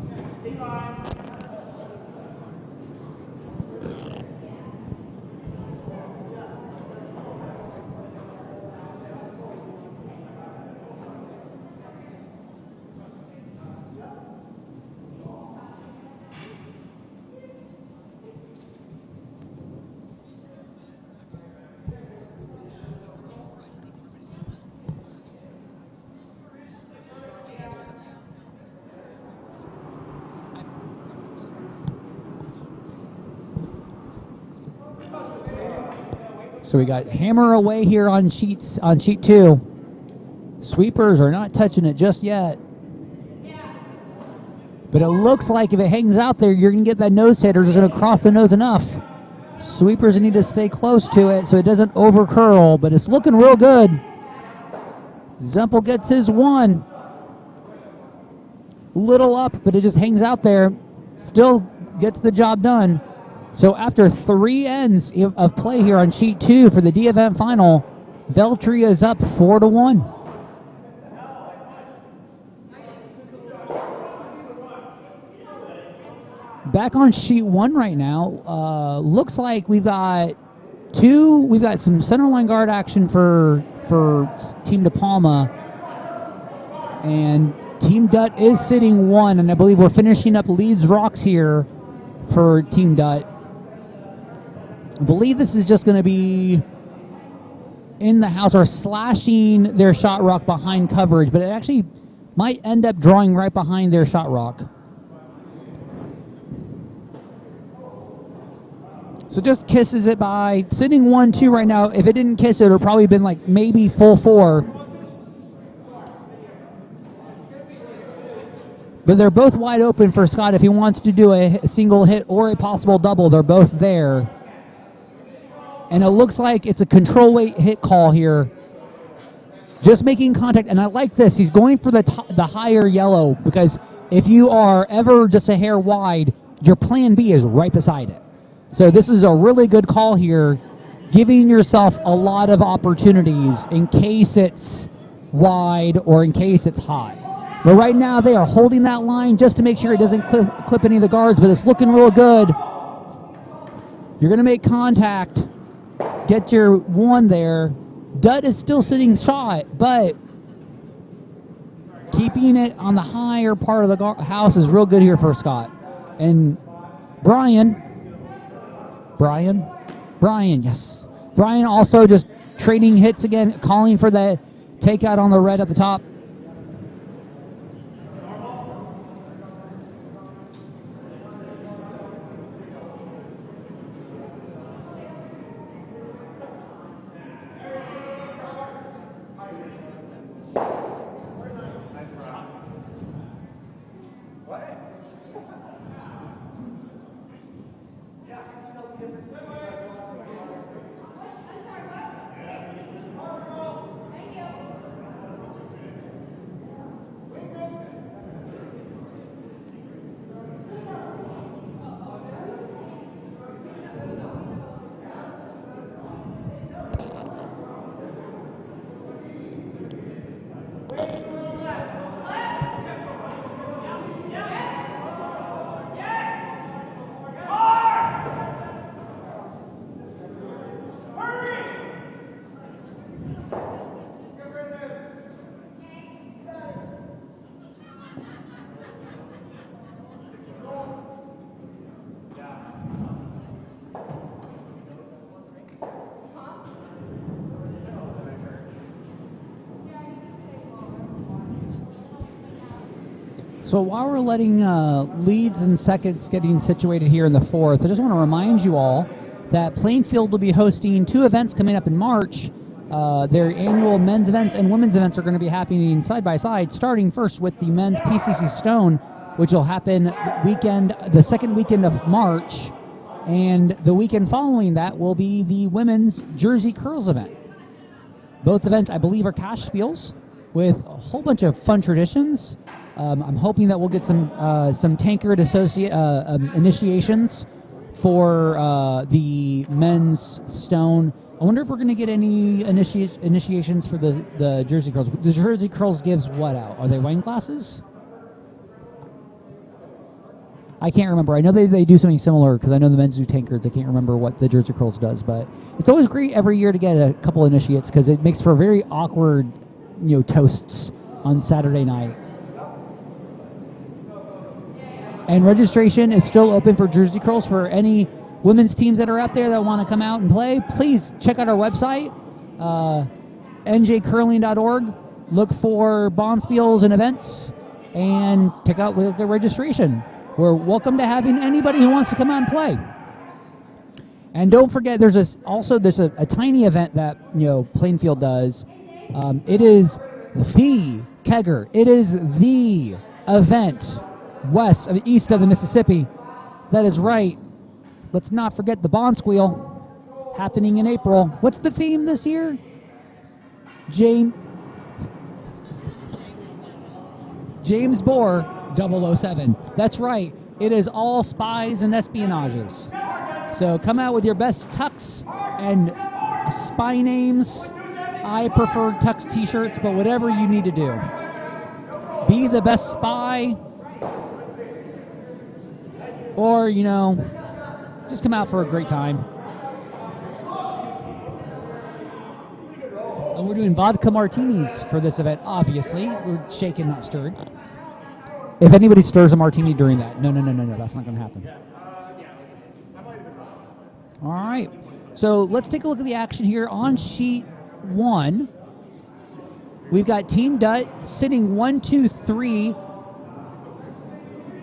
So we got hammer away here on sheet 2. Sweepers are not touching it just yet. But it looks like if it hangs out there, you're going to get that nose hitter just going to cross the nose enough. Sweepers need to stay close to it so it doesn't over curl, but it's looking real good. Zempel gets his 1. Little up, but it just hangs out there. Still gets the job done. So after 3 ends of play here on sheet 2 for the D event final, Veltri is up 4-1. Back on sheet 1 right now. Looks like we've got some centerline guard action for Team De Palma, and Team Dutt is sitting 1, and I believe we're finishing up leads rocks here for Team Dutt. I believe this is just going to be in the house or slashing their shot rock behind coverage, but it actually might end up drawing right behind their shot rock. So just kisses it by, sitting 1-2 right now. If it didn't kiss it would have probably been like maybe full 4. But they're both wide open for Scott if he wants to do a single hit or a possible double. They're both there. And it looks like it's a control weight hit call here. Just making contact, and I like this. He's going for the higher yellow, because if you are ever just a hair wide, your plan B is right beside it. So this is a really good call here, giving yourself a lot of opportunities in case it's wide or in case it's high. But right now they are holding that line just to make sure it doesn't clip any of the guards, but it's looking real good. You're going to make contact, get your 1 there. Dutt is still sitting shot, but keeping it on the higher part of the house is real good here for Scott. And Brian, yes. Brian also just trading hits again, calling for the takeout on the red at the top. So while we're letting leads and seconds getting situated here in the 4th, I just want to remind you all that Plainfield will be hosting 2 events coming up in March. Their annual men's events and women's events are going to be happening side by side, starting first with the men's PCC Stone, which will happen the second weekend of March, and the weekend following that will be the women's Jersey Curls event. Both events, I believe, are cash spiels with a whole bunch of fun traditions. I'm hoping that we'll get some tankard initiations for the men's Stone. I wonder if we're going to get any initiations for the Jersey Curls. The Jersey Curls gives what out? Are they wine glasses? I can't remember. I know they do something similar, because I know the men's do tankards. I can't remember what the Jersey Curls does, but it's always great every year to get a couple initiates, because it makes for very awkward, toasts on Saturday night. And registration is still open for Jersey Curls. For any women's teams that are out there that want to come out and play, please check out our website, njcurling.org. Look for Bonspiels and events, and check out the registration. We're welcome to having anybody who wants to come out and play. And don't forget, there's a tiny event that Plainfield does. It is the kegger. It is the event east of the Mississippi. That is right. Let's not forget the Bond Squeal happening in April. What's the theme this year? James Bohr 007. That's right. It is all spies and espionages. So come out with your best tux and spy names. I prefer tux t-shirts, but whatever you need to do. Be the best spy. Or, just come out for a great time. And we're doing vodka martinis for this event, obviously. We're shaken, not stirred. If anybody stirs a martini during that, no, that's not going to happen. All right, so let's take a look at the action here on sheet 1. We've got Team Dutt sitting 1, 2, 3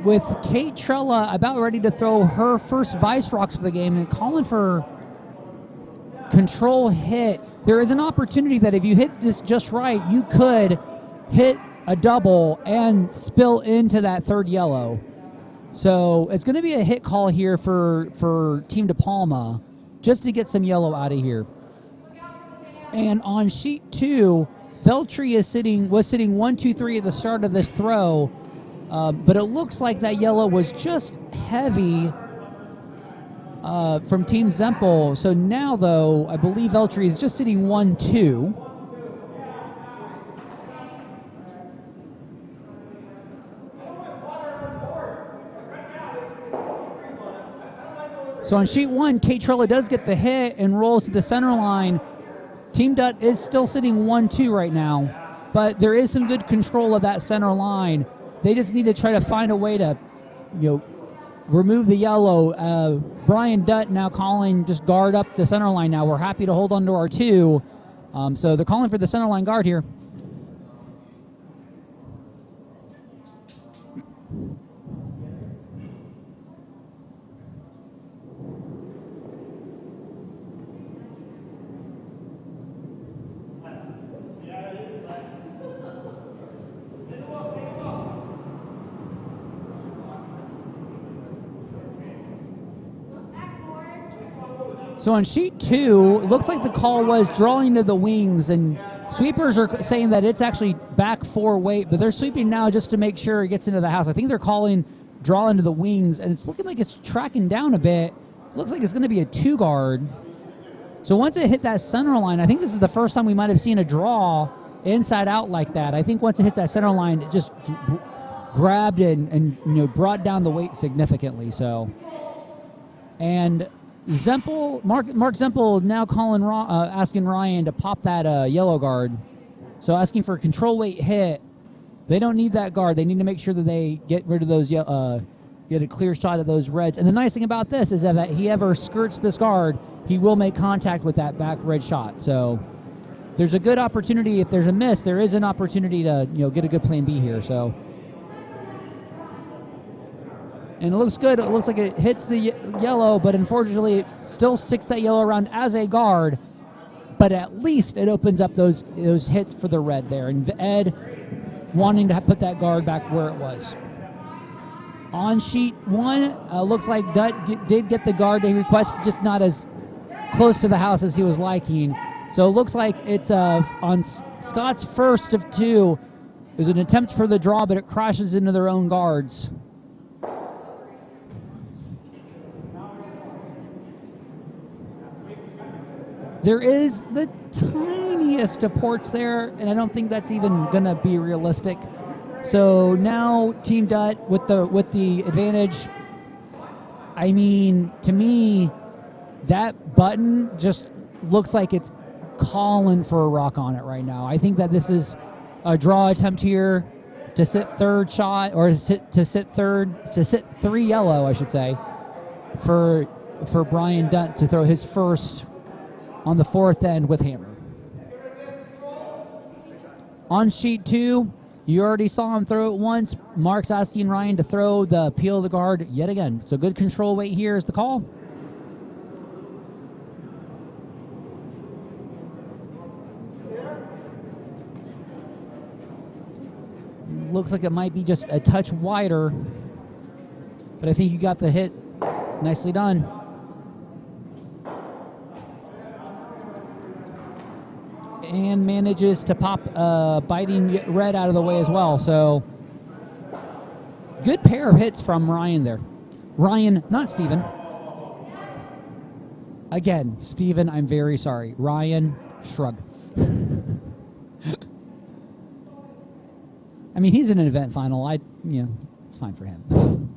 with Kate Trella about ready to throw her first Vice Rocks for the game and calling for control hit. There is an opportunity that if you hit this just right, you could hit a double and spill into that third yellow. So it's going to be a hit call here for Team De Palma just to get some yellow out of here. And on sheet 2, Veltri was sitting 1, 2, 3 at the start of this throw, but it looks like that yellow was just heavy from Team Zempel. So now, though, I believe Veltri is just sitting 1, 2. So on sheet 1, Kate Trella does get the hit and rolls to the center line. Team Dutt is still sitting 1, 2 right now, but there is some good control of that center line. They just need to try to find a way to, remove the yellow. Brian Dutt now calling just guard up the center line now. We're happy to hold on to our 2. So they're calling for the center line guard here. So on sheet 2, it looks like the call was drawing to the wings, and sweepers are saying that it's actually back 4 weight, but they're sweeping now just to make sure it gets into the house. I think they're calling draw into the wings, and it's looking like it's tracking down a bit. Looks like it's going to be a 2 guard. So once it hit that center line, I think this is the first time we might have seen a draw inside out like that. I think once it hits that center line, it just grabbed and brought down the weight significantly. So, and Mark Zempel now calling, asking Ryan to pop that yellow guard. So asking for a control weight hit. They don't need that guard. They need to make sure that they get rid of those, get a clear shot of those reds. And the nice thing about this is that if he ever skirts this guard, he will make contact with that back red shot. So there's a good opportunity. If there's a miss, there is an opportunity to get a good plan B here. So. And it looks good. It looks like it hits the yellow, but unfortunately it still sticks that yellow around as a guard. But at least it opens up those hits for the red there. And Ed wanting to put that guard back where it was. On sheet 1, looks like Dutt did get the guard they requested, just not as close to the house as he was liking. So it looks like it's on Scott's first of 2. There's an attempt for the draw, but it crashes into their own guards. There is the tiniest of ports there, and I don't think that's even going to be realistic. So now Team Dutt with the advantage. I mean, to me, that button just looks like it's calling for a rock on it right now. I think that this is a draw attempt here to sit third shot, or to sit 3 yellow, I should say, for Brian Dutt to throw his first on the 4th end with hammer. On sheet 2, you already saw him throw it once. Mark's asking Ryan to throw the peel of the guard yet again. So good control weight here is the call. looks like it might be just a touch wider, but I think you got the hit. Nicely done. And manages to pop biting red out of the way as well. So good pair of hits from Ryan there. Ryan, not Steven. Again, Steven, I'm very sorry. Ryan, shrug. I mean, he's in an event final. It's fine for him.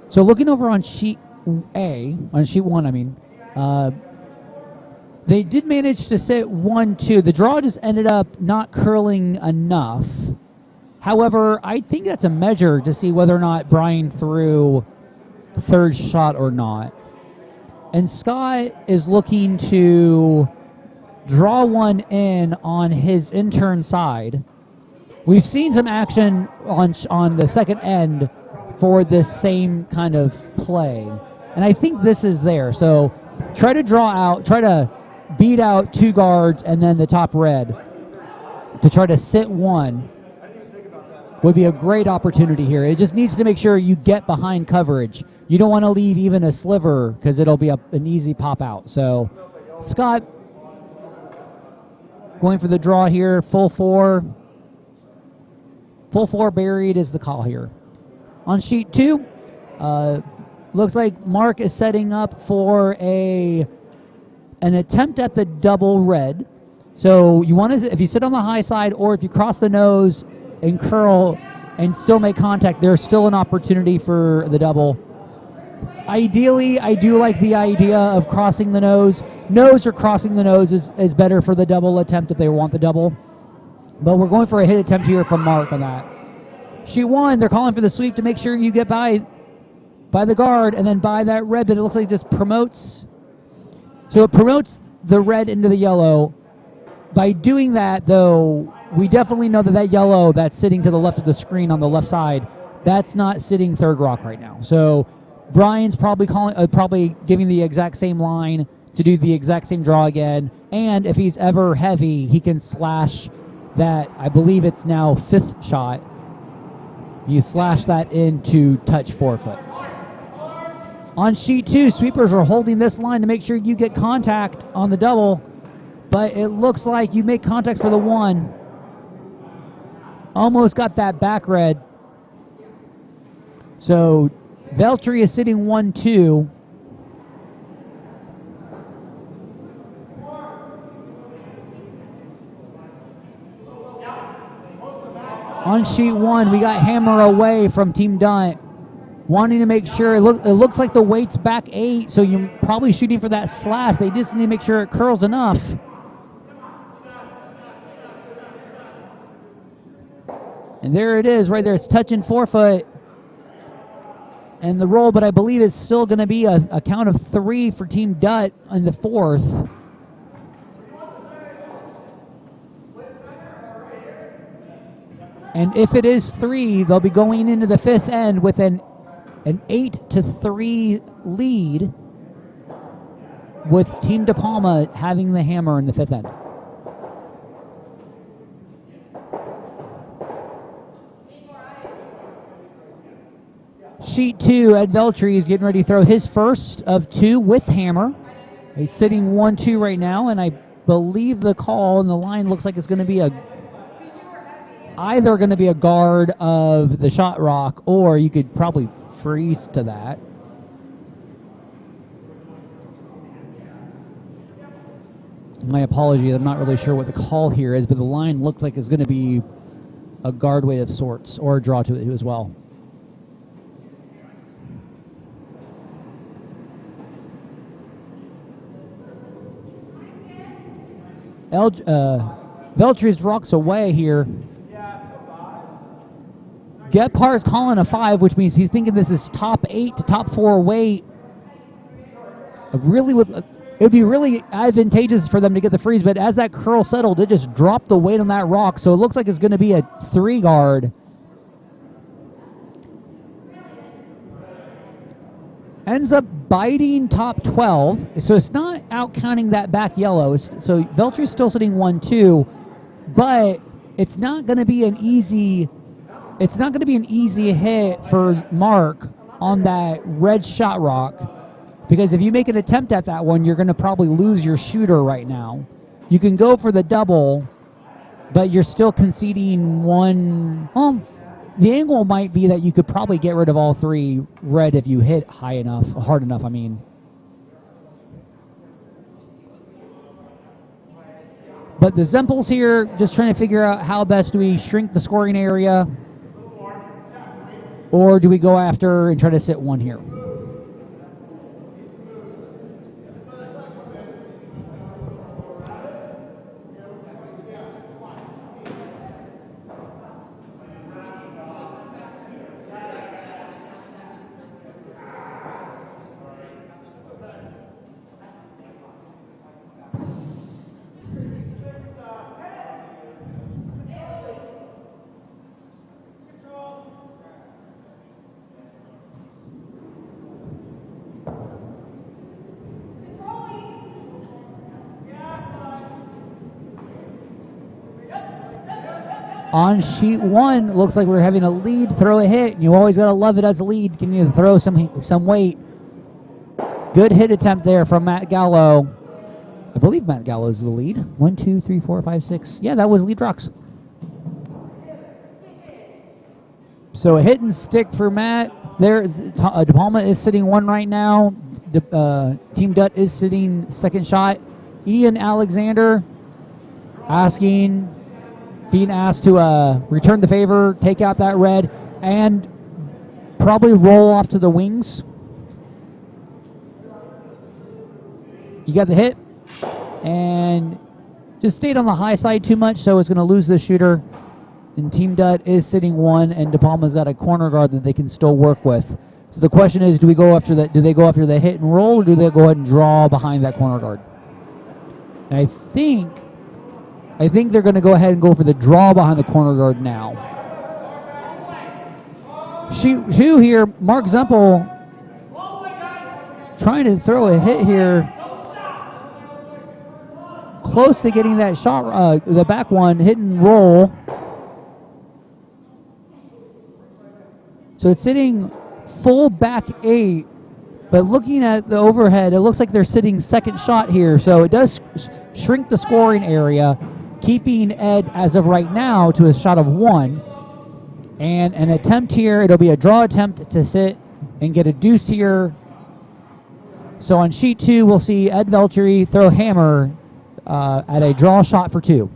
So looking over on sheet one, I mean, they did manage to sit 1-2. The draw just ended up not curling enough. However, I think that's a measure to see whether or not Brian threw third shot or not. And Scott is looking to draw one in on his intern side. We've seen some action on the second end for this same kind of play. And I think this is there. So try to beat out two guards and then the top red to try to sit one would be a great opportunity here. It just needs to make sure you get behind coverage. You don't want to leave even a sliver because it'll be an easy pop out. So Scott going for the draw here, full four. Full four buried is the call here. On sheet two, looks like Mark is setting up for an attempt at the double red. So you want to, if you sit on the high side or if you cross the nose and curl and still make contact, there's still an opportunity for the double. Ideally, I do like the idea of crossing the nose. Nose or crossing the nose is better for the double attempt if they want the double. But we're going for a hit attempt here from Mark on that. Sheet one, they're calling for the sweep to make sure you get by the guard and then by that red, but it looks like it just promotes. So it promotes the red into the yellow. By doing that, though, we definitely know that yellow that's sitting to the left of the screen on the left side, that's not sitting third rock right now. So Brian's probably giving the exact same line to do the exact same draw again. And if he's ever heavy, he can slash that, I believe it's now fifth shot. You slash that into touch forefoot. On sheet two, sweepers are holding this line to make sure you get contact on the double, but it looks like you make contact for the one. Almost got that back red. So Veltri is sitting 1-2. On sheet one, we got hammer away from Team Dunt. Wanting to make sure, it looks like the weight's back 8, so you're probably shooting for that slash. They just need to make sure it curls enough. And there it is, right there. It's touching forefoot. And the roll, but I believe it's still going to be a count of 3 for Team Dutt in the fourth. And if it is 3, they'll be going into the fifth end with an 8-3 lead, with Team De Palma having the hammer in the fifth end. Sheet 2, Ed Veltri is getting ready to throw his first of 2 with hammer. He's sitting 1-2 right now, and I believe the call and the line looks like it's going to be either going to be a guard of the shot rock, or you could probably freeze to that. My apologies, I'm not really sure what the call here is, but the line looked like it's going to be a guard weight of sorts, or a draw to it as well. Veltri's rocks away here. Gephardt calling a 5, which means he's thinking this is top 8 to top 4 weight. Really, it would be really advantageous for them to get the freeze, but as that curl settled, it just dropped the weight on that rock, so it looks like it's going to be a 3 guard. Ends up biting top 12, so it's not out counting that back yellow. So Veltry's still sitting 1-2, but it's not going to be an easy. It's not going to be an easy hit for Mark on that red shot rock, because if you make an attempt at that one, you're going to probably lose your shooter right now. You can go for the double, but you're still conceding one. The angle might be that you could probably get rid of all 3 red if you hit hard enough, I mean. But the Zempel's here, just trying to figure out how best do we shrink the scoring area, or do we go after and try to sit 1 here? On sheet 1, looks like we're having a lead, throw a hit. You always got to love it as a lead. Can you throw some weight? Good hit attempt there from Matt Gallo. I believe Matt Gallo is the lead. 1, 2, 3, 4, 5, 6. Yeah, that was lead rocks. So a hit and stick for Matt. There, De Palma is sitting 1 right now. Team Dutt is sitting second shot. Ian Alexander being asked to return the favor, take out that red, and probably roll off to the wings. You got the hit, and just stayed on the high side too much, so it's going to lose the shooter. And Team Dutt is sitting 1, and De Palma's got a corner guard that they can still work with. So the question is, do we go after that? Do they go after the hit and roll, or do they go ahead and draw behind that corner guard? And I think they're going to go ahead and go for the draw behind the corner guard now. Shoe here, Mark Zempel trying to throw a hit here. Close to getting that shot, the back one, hit and roll. So it's sitting full back 8, but looking at the overhead, it looks like they're sitting second shot here. So it does shrink the scoring area, keeping Ed, as of right now, to a shot of 1. And an attempt here, it'll be a draw attempt to sit and get a deuce here. So on sheet 2, we'll see Ed Veltry throw hammer at a draw shot for 2.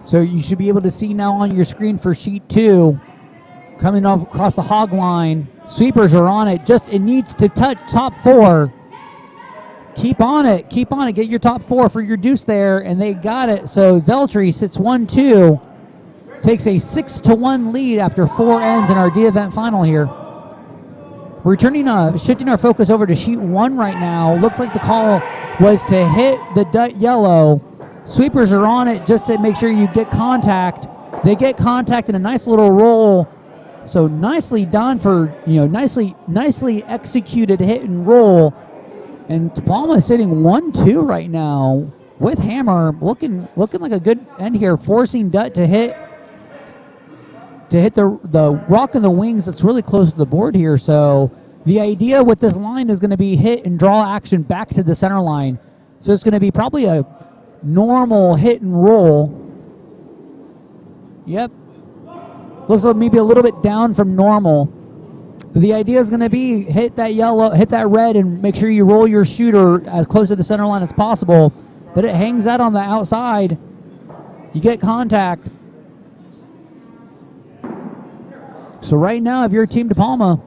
So you should be able to see now on your screen for sheet 2, coming off across the hog line. Sweepers are on it. It needs to touch top 4. Keep on it. Get your top 4 for your deuce there, and they got it. So Veltry sits 1-2, takes a 6-1 lead after 4 ends in our D-event final here. Shifting our focus over to sheet 1 right now. Looks like the call was to hit the Dutt yellow. Sweepers are on it just to make sure you get contact. They get contact in a nice little roll. So nicely done for, nicely executed hit and roll. And De Palma is sitting 1-2 right now with hammer, looking like a good end here, forcing Dutt to hit. to hit the rock in the wings that's really close to the board here. So the idea with this line is going to be hit and draw action back to the center line. So it's going to be probably a normal hit and roll. Yep. Looks like maybe a little bit down from normal. But the idea is going to be hit that yellow, hit that red, and make sure you roll your shooter as close to the center line as possible. But it hangs out on the outside. You get contact. So right now, if you're Team De Palma,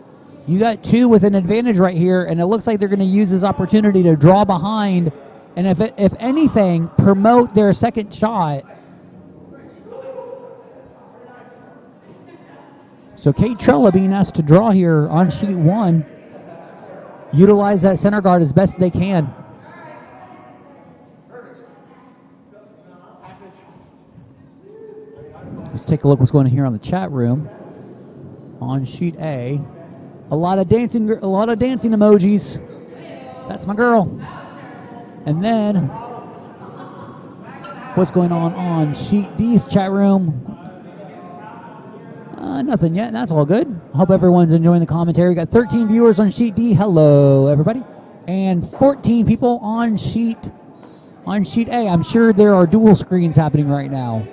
you got two with an advantage right here, and it looks like they're going to use this opportunity to draw behind, and if anything, promote their second shot. So Kate Trella being asked to draw here on sheet 1. Utilize that center guard as best they can. Let's take a look what's going on here on the chat room. On sheet A, a lot of dancing emojis. That's my girl. And then what's going on sheet D's chat room? Nothing yet. That's all good. Hope everyone's enjoying the commentary. We got 13 viewers on sheet D. Hello, everybody, and 14 people on sheet A. I'm sure there are dual screens happening right now.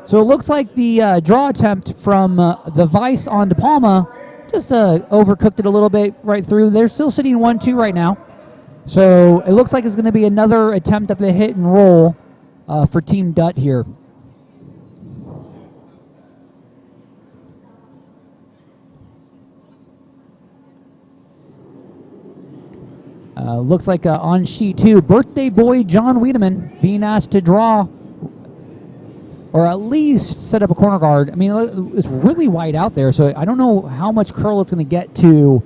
So it looks like the draw attempt from the Vice on De Palma just overcooked it a little bit right through. They're still sitting 1-2 right now. So it looks like it's going to be another attempt at the hit and roll for Team Dutt here. Looks like on sheet 2, birthday boy John Wiedemann being asked to draw or at least set up a corner guard. I mean, it's really wide out there, so I don't know how much curl it's going to get to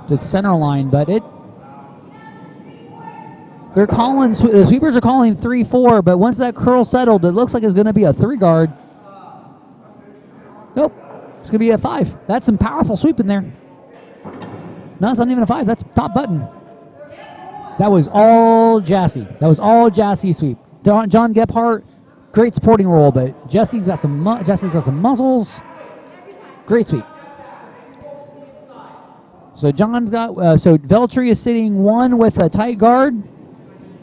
the center line, but they're calling, the sweepers are calling 3-4, but once that curl settled, it looks like it's going to be a 3 guard. Nope, it's going to be a 5. That's some powerful sweep in there. No, it's not even a 5. That's top button. That was all Jassy. That was all Jassy sweep. John Gephardt, great supporting role, but Jesse's got some muscles. Great sweep. So John's got so Veltri is sitting 1 with a tight guard.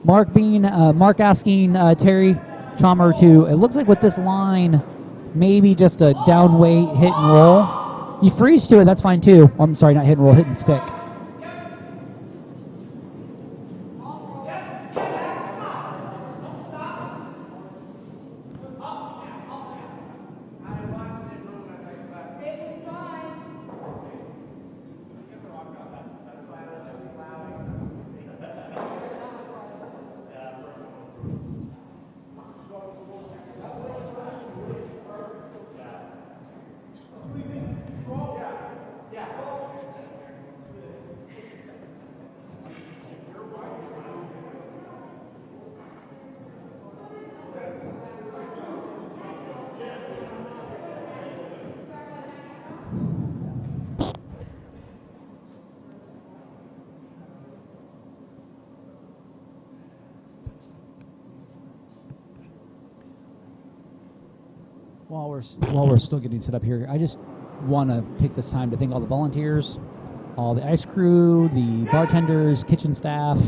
Mark asking Terry Chalmer to. It looks like with this line, maybe just a down weight hit and roll. You freeze to it, that's fine too. I'm sorry, not hit and roll, hit and stick. While we're still getting set up here, I just want to take this time to thank all the volunteers, all the ice crew, the bartenders, kitchen staff,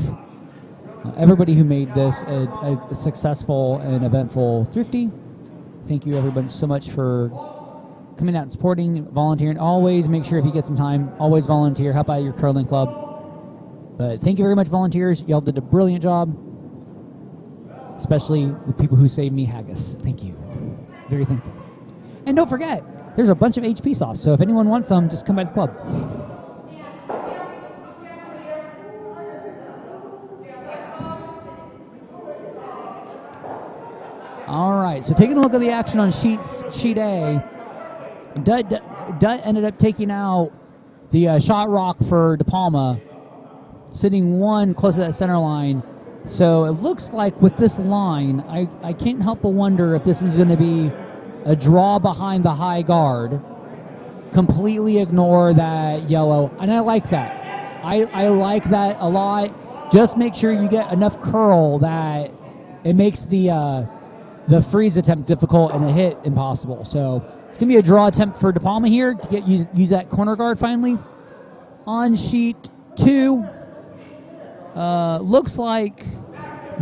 everybody who made this a successful and eventful Thrifty. Thank you everybody so much for coming out and supporting, volunteering. Always make sure if you get some time, always volunteer, help out your curling club. But thank you very much, volunteers. Y'all did a brilliant job, especially the people who saved me haggis. Thank you. Very thankful. And don't forget, there's a bunch of HP sauce, so if anyone wants some, just come by the club. All right, so taking a look at the action on sheet A, Dutt ended up taking out the shot rock for De Palma, sitting 1 close to that center line. So it looks like with this line, I can't help but wonder if this is going to be a draw behind the high guard, completely ignore that yellow, and I like that. I like that a lot. Just make sure you get enough curl that it makes the the freeze attempt difficult and the hit impossible. So it's going to be a draw attempt for De Palma here to use that corner guard finally. On sheet 2, looks like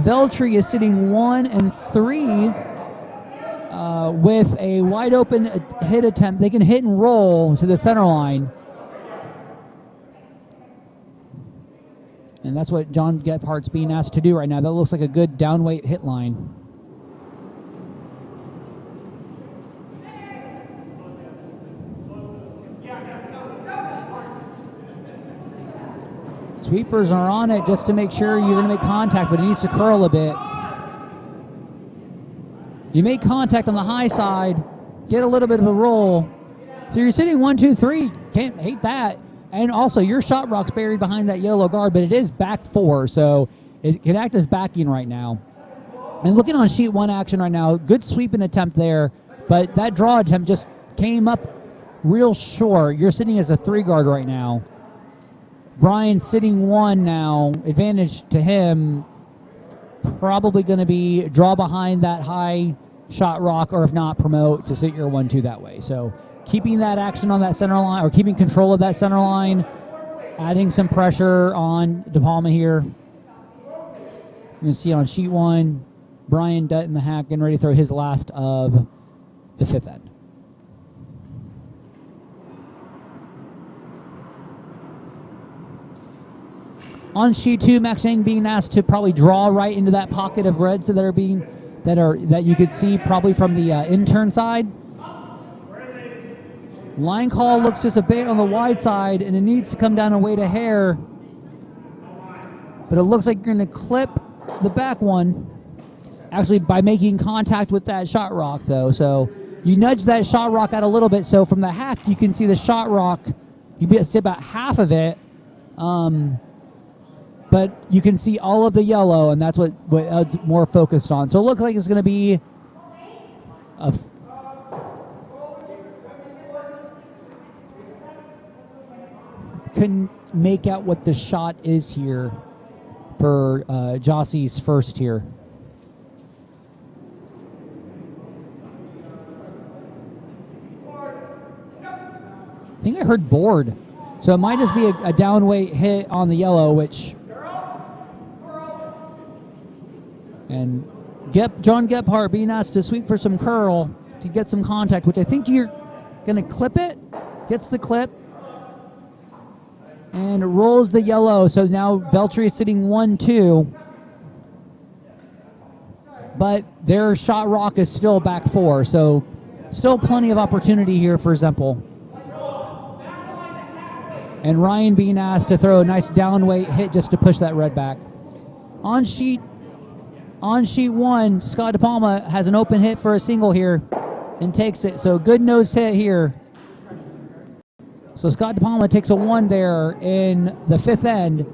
Veltri is sitting 1 and 3 with a wide open hit attempt. They can hit and roll to the center line. And that's what John Gephardt's being asked to do right now. That looks like a good downweight hit line. Sweepers are on it just to make sure you're going to make contact, but it needs to curl a bit. You make contact on the high side, get a little bit of a roll. So you're sitting 1, 2, 3. Can't hate that. And also, your shot rock's buried behind that yellow guard, but it is back 4, so it can act as backing right now. And looking on sheet 1 action right now, good sweeping attempt there, but that draw attempt just came up real short. You're sitting as a 3 guard right now. Brian sitting 1 now, advantage to him. Probably going to be draw behind that high shot rock, or if not, promote to sit your 1, 2 that way. So keeping that action on that center line, or keeping control of that center line, adding some pressure on De Palma here. You can see on sheet 1, Brian Dutt in the hack getting ready to throw his last of the 5th end. On sheet 2, Max Yang being asked to probably draw right into that pocket of reds that you could see probably from the intern side. Line call looks just a bit on the wide side, and it needs to come down and weight a hair. But it looks like you're going to clip the back one, actually by making contact with that shot rock, though. So you nudge that shot rock out a little bit. So from the hack, you can see the shot rock. You see about half of it. But you can see all of the yellow, and that's what it's more focused on. So it looks like it's going to be couldn't make out what the shot is here for Jossie's first here. I think I heard board. So it might just be a downweight hit on the yellow, which... And John Gephardt being asked to sweep for some curl to get some contact, which I think you're going to clip it. Gets the clip. And rolls the yellow. So now Veltri is sitting 1, 2. But their shot rock is still back 4. So still plenty of opportunity here for Zempel. And Ryan being asked to throw a nice downweight hit just to push that red back. On sheet 1, Scott De Palma has an open hit for a single here and takes it. So good nose hit here. So Scott De Palma takes a 1 there in the 5th end.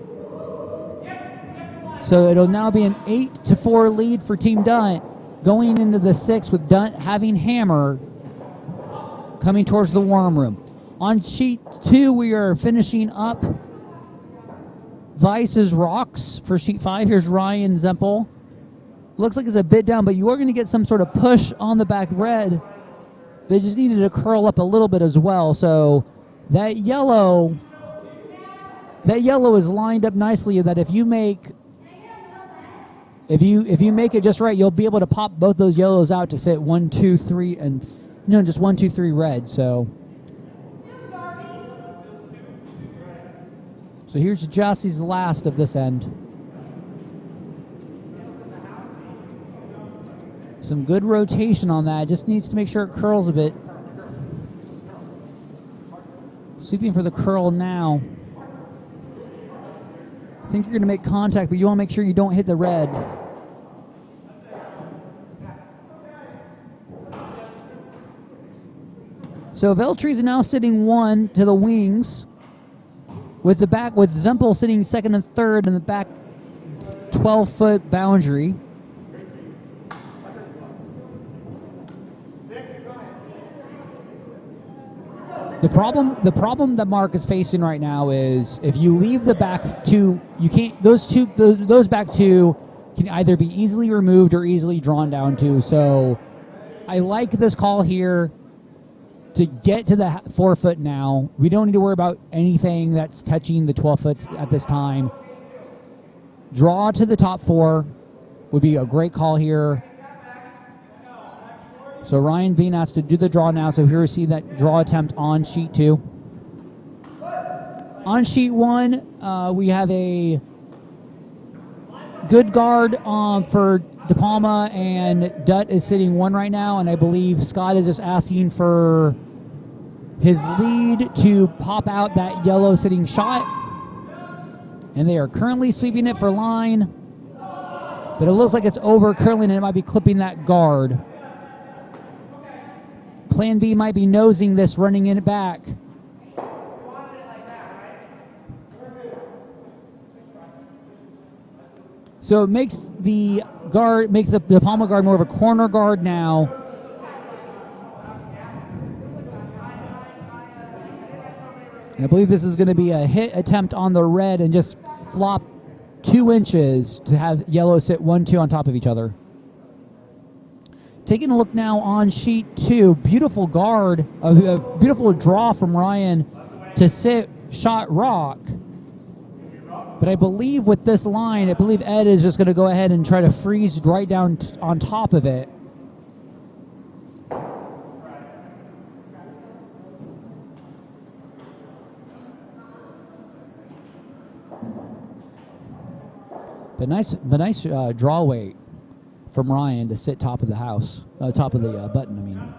So it'll now be an 8-4 lead for Team Dunt going into the 6th, with Dunt having hammer coming towards the warm room. On sheet 2, we are finishing up Vice's rocks for sheet 5. Here's Ryan Zempel. Looks like it's a bit down, but you are going to get some sort of push on the back red. They just needed to curl up a little bit as well. So that yellow is lined up nicely, that if you make it just right, you'll be able to pop both those yellows out to sit 1, 2, 3, and just 1, 2, 3 red. So here's Jossie's last of this end. Some good rotation on that. Just needs to make sure it curls a bit. Sweeping for the curl now. I think you're going to make contact, but you want to make sure you don't hit the red. So Veltri's now sitting 1 to the wings, with Zempel sitting 2nd and 3rd in the back 12-foot boundary. The problem that Mark is facing right now is if you leave the back 2, you can't. Those back 2 can either be easily removed or easily drawn down to. So I like this call here to get to the 4 foot now. We don't need to worry about anything that's touching the 12 foot at this time. Draw to the top 4 would be a great call here. So Ryan being asked to do the draw now. So here we see that draw attempt on sheet 2. On sheet 1, we have a good guard for De Palma, and Dutt is sitting 1 right now, and I believe Scott is just asking for his lead to pop out that yellow sitting shot. And they are currently sweeping it for line, but it looks like it's over curling, and it might be clipping that guard. Plan B might be nosing this, running it back. So it makes the De Palma guard more of a corner guard now. And I believe this is going to be a hit attempt on the red and just flop 2 inches to have yellow sit 1-2 on top of each other. Taking a look now on sheet 2, beautiful guard, a beautiful draw from Ryan to sit shot rock. But I believe with this line, I believe Ed is just going to go ahead and try to freeze right down on top of it. But nice draw weight from Ryan to sit top of the house, top of the button, I mean.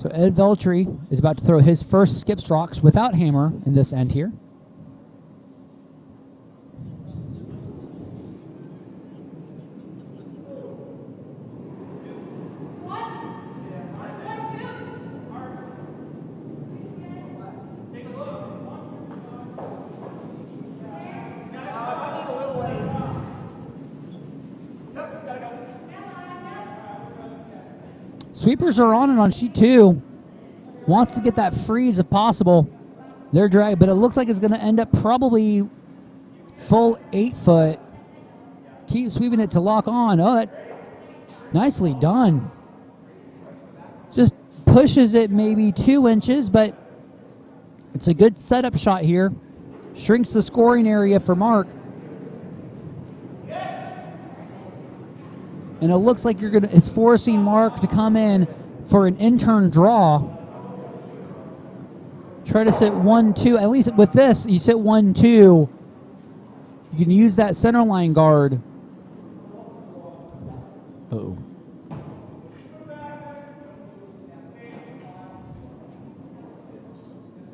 So Ed Veltri is about to throw his first skip rocks without hammer in this end here. Sweepers are on it on sheet 2. Wants to get that freeze if possible. They're dragged, but it looks like it's going to end up probably full 8 foot. Keep sweeping it to lock on. Oh, that nicely done. Just pushes it maybe 2 inches, but it's a good setup shot here. Shrinks the scoring area for Mark. And it looks like it's forcing Mark to come in for an in-turn draw. Try to sit 1-2. At least with this, you sit 1-2. You can use that center line guard. Uh-oh.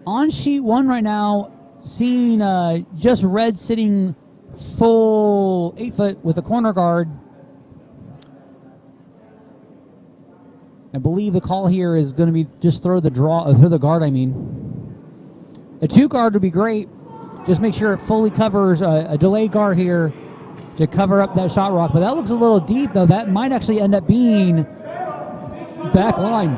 On sheet 1 right now, seeing just red sitting full 8 foot with a corner guard. I believe the call here is going to be just throw the guard, I mean. A 2 guard would be great. Just make sure it fully covers a delay guard here to cover up that shot rock. But that looks a little deep, though. That might actually end up being back line.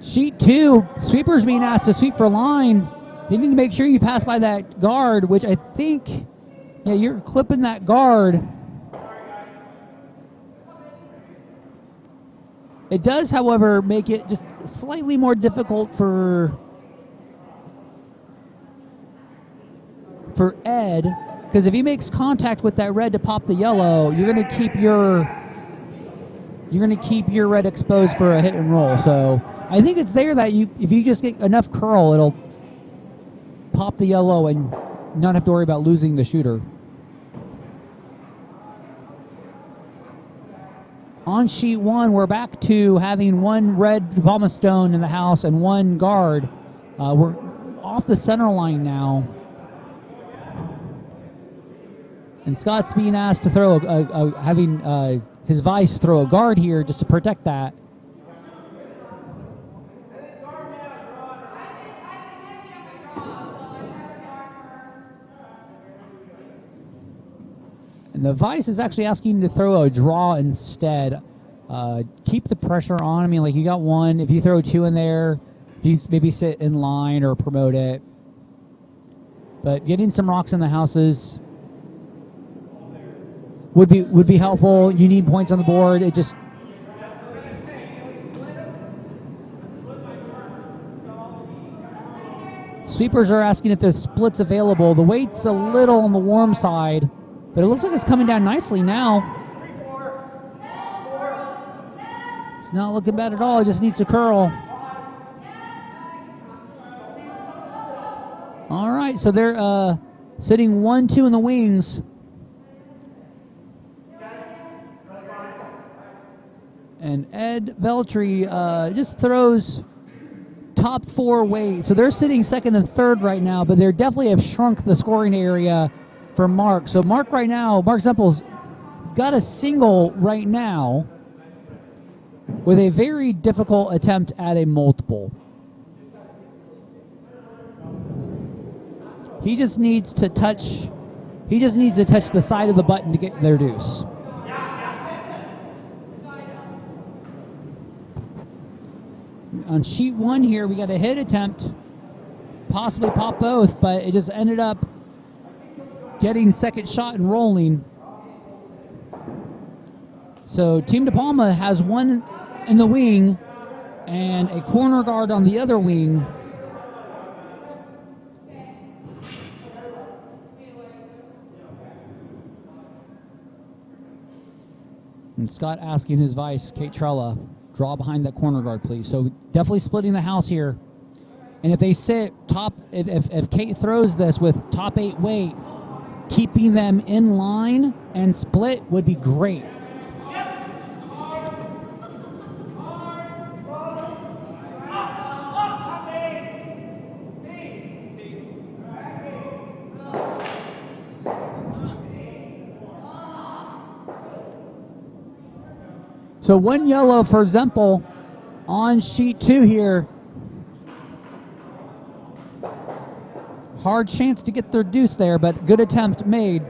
Sheet 2, sweepers being asked to sweep for line. They need to make sure you pass by that guard, which I think... Yeah, you're clipping that guard. It does, however, make it just slightly more difficult for Ed, because if he makes contact with that red to pop the yellow, you're going to keep your red exposed for a hit and roll. So I think it's there that if you just get enough curl, it'll pop the yellow and not have to worry about losing the shooter. On sheet 1, we're back to having 1 red De Palma stone in the house and 1 guard. We're off the center line now. And Scott's being asked to throw, having his vice throw a guard here just to protect that. And the vice is actually asking you to throw a draw instead. Keep the pressure on. I mean, like, you got one. If you throw two in there, you maybe sit in line or promote it. But getting some rocks in the houses would be helpful. You need points on the board. It just... Sweepers are asking if there's splits available. The weight's a little on the warm side, but it looks like it's coming down nicely now. It's not looking bad at all. It just needs to curl. All right, so they're sitting 1-2 in the wings. And Ed Veltri just throws top 4 weight. So they're sitting second and third right now, but they definitely have shrunk the scoring area for Mark. So Mark Zempel's got a single right now with a very difficult attempt at a multiple. He just needs to touch the side of the button to get their deuce. On sheet 1 here, we got a hit attempt, possibly pop both, but it just ended up getting second shot and rolling. So Team De Palma has one in the wing and a corner guard on the other wing. And Scott asking his vice, Kate Trella, draw behind that corner guard, please. So definitely splitting the house here. And if they sit top, if Kate throws this with top 8 weight, keeping them in line and split would be great. So 1 yellow for Zempel on sheet 2 here. Hard chance to get their deuce there, but good attempt made.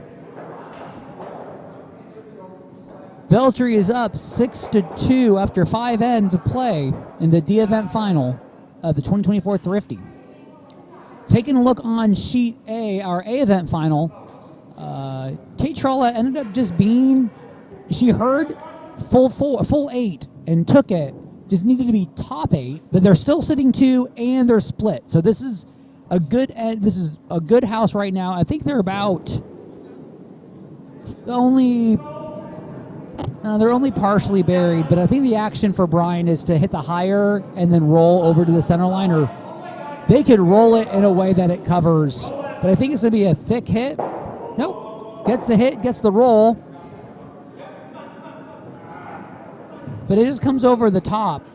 Veltri is up 6-2 after 5 ends of play in the D-Event final of the 2024 Thrifty. Taking a look on sheet A, our A-Event final, Kate Trolla ended up just being, she heard full 8 and took it. Just needed to be top 8, but they're still sitting 2 and they're split. So this is a good house right now. I think they're about they're only partially buried, but I think the action for Brian is to hit the higher and then roll over to the center line, or they could roll it in a way that it covers. But I think it's going to be a thick hit. Nope. Gets the hit, gets the roll. But it just comes over the top.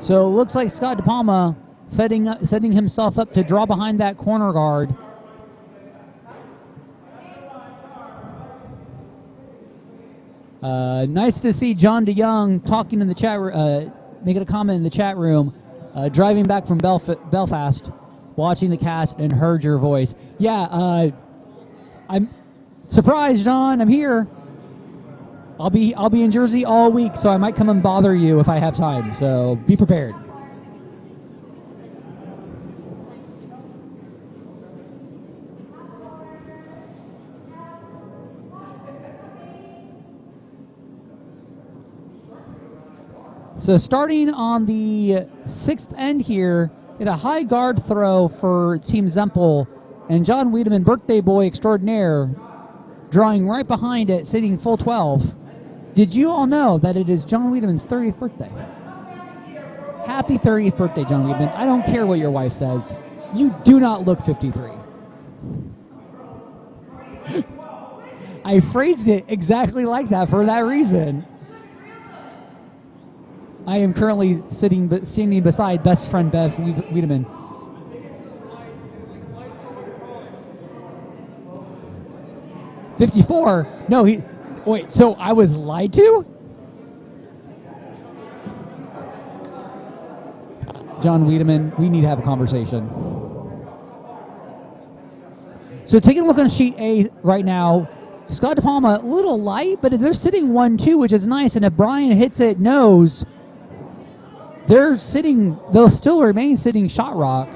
So it looks like Scott De Palma setting himself up to draw behind that corner guard. Nice to see John DeYoung talking in the chat, making a comment in the chat room, driving back from Belfast, watching the cast and heard your voice. Yeah, I'm surprised, John. I'm here. I'll be in Jersey all week, so I might come and bother you if I have time. So be prepared. So starting on the 6th end here, hit a high guard throw for Team Zempel, and John Wiedemann, birthday boy extraordinaire, drawing right behind it, sitting full 12. Did you all know that it is John Wiedemann's 30th birthday? Happy 30th birthday, John Wiedemann. I don't care what your wife says. You do not look 53. I phrased it exactly like that for that reason. I am currently standing beside best friend Bev Wiedemann. $54? No, wait, so I was lied to? John Wiedemann, we need to have a conversation. So taking a look on sheet A right now, Scott DePalma a little light, but they're sitting 1-2, which is nice. And if Brian hits it nose, they'll still remain sitting shot rock,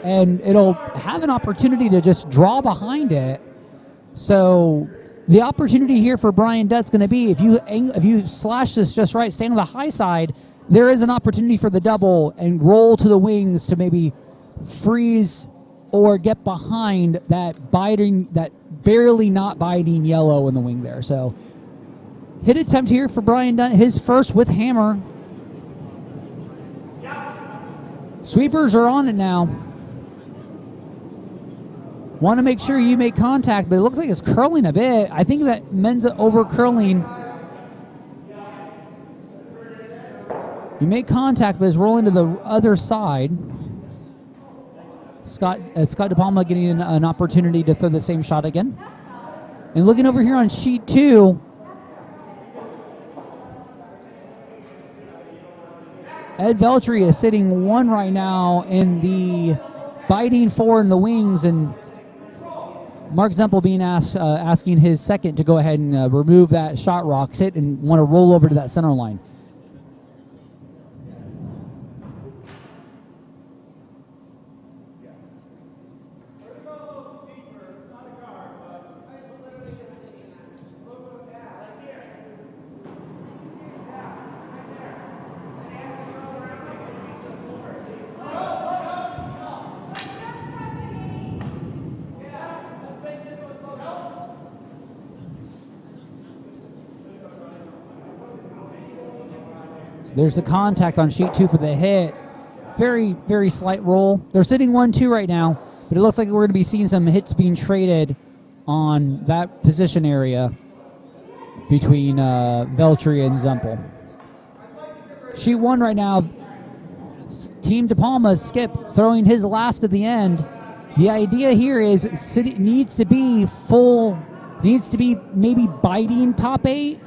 and it'll have an opportunity to just draw behind it. So the opportunity here for Brian Dutt's going to be, if you slash this just right, stay on the high side, there is an opportunity for the double and roll to the wings to maybe freeze or get behind that barely not biting yellow in the wing there. So hit attempt here for Brian Dutt, his first with hammer. Sweepers are on it now. Want to make sure you make contact, but it looks like it's curling a bit. I think that Menza over curling. You make contact, but it's rolling to the other side. Scott DePalma getting an opportunity to throw the same shot again. And looking over here on sheet 2, Ed Veltri is sitting 1 right now in the biting 4 in the wings, and Mark Zempel being asking his second to go ahead and remove that shot rock, sit and want to roll over to that center line. There's the contact on sheet 2 for the hit. Very, very slight roll. They're sitting 1-2 right now, but it looks like we're going to be seeing some hits being traded on that position area between Veltri and Zempel. Sheet 1 right now, Team DePalma, Skip, throwing his last at the end. The idea here is City needs to be maybe biting top 8,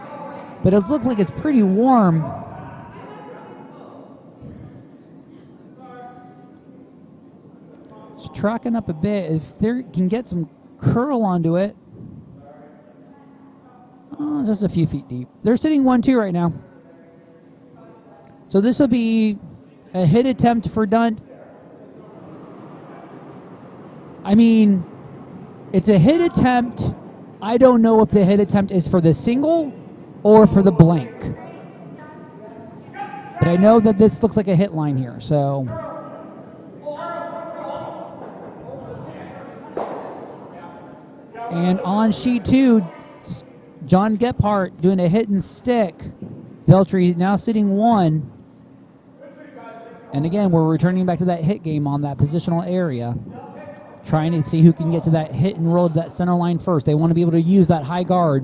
but it looks like it's pretty warm. Tracking up a bit. If they can get some curl onto it, just a few feet deep. They're sitting 1-2 right now. So this will be a hit attempt for Dunt. I mean, it's a hit attempt. I don't know if the hit attempt is for the single or for the blank. But I know that this looks like a hit line here, so. And on sheet 2, John Gephardt doing a hit and stick. Veltri now sitting 1. And again, we're returning back to that hit game on that positional area. Trying to see who can get to that hit and roll to that center line first. They want to be able to use that high guard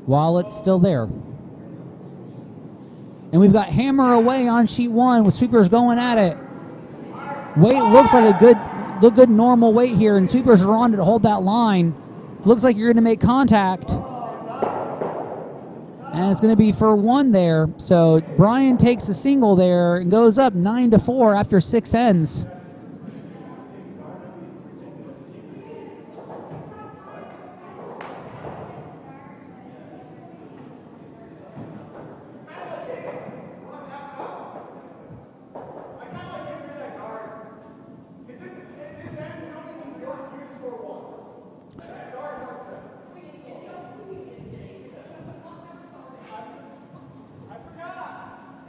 while it's still there. And we've got hammer away on sheet 1 with sweepers going at it. Weight looks like a good normal weight here, and sweepers are on to hold that line. Looks like you're going to make contact. And it's going to be for 1 there. So Brian takes a single there and goes up 9-4 after 6 ends.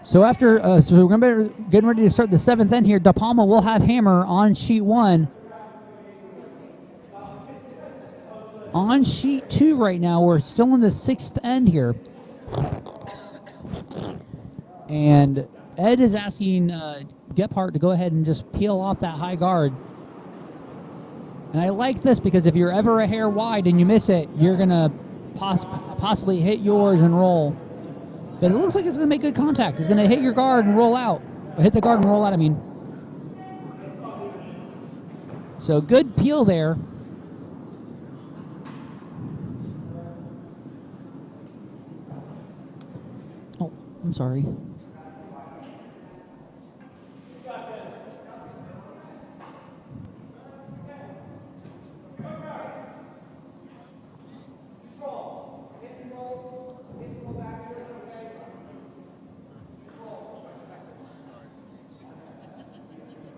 So after, so we're getting ready to start the 7th end here. DePalma will have hammer on sheet 1. On sheet 2 right now, we're still in the 6th end here. And Ed is asking Gephardt to go ahead and just peel off that high guard. And I like this because if you're ever a hair wide and you miss it, you're going to possibly hit yours and roll. But it looks like it's going to make good contact. It's going to hit your guard and roll out. Or hit the guard and roll out, I mean. So good peel there. Oh, I'm sorry.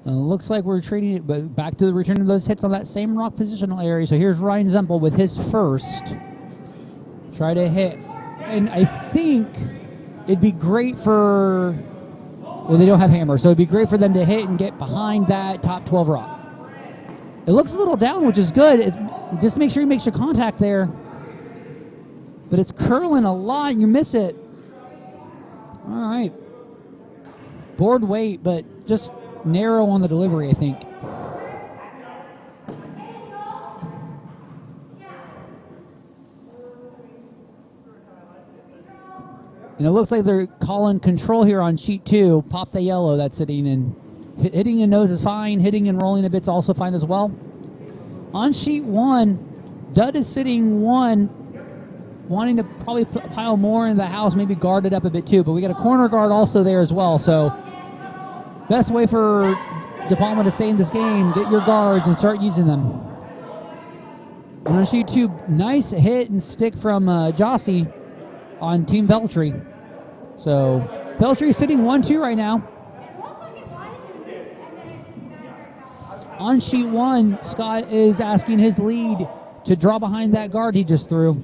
Looks like we're trading it, but back to the return of those hits on that same rock positional area. So here's Ryan Zempel with his first. Try to hit. And I think it'd be great for... Well, they don't have hammer, so it'd be great for them to hit and get behind that top 12 rock. It looks a little down, which is good. Just make sure you make your contact there. But it's curling a lot, and you miss it. All right. Board weight, but just narrow on the delivery, I think. And it looks like they're calling control here on sheet 2. Pop the yellow that's sitting in. Hitting and nose is fine. Hitting and rolling a bit's also fine as well. On sheet 1, Dud is sitting 1, wanting to probably pile more in the house, maybe guard it up a bit too. But we got a corner guard also there as well. So best way for De Palma to stay in this game, get your guards and start using them. And on sheet 2, nice hit and stick from Jossie on Team Beltry. So Beltry sitting 1-2 right now. On sheet 1, Scott is asking his lead to draw behind that guard he just threw.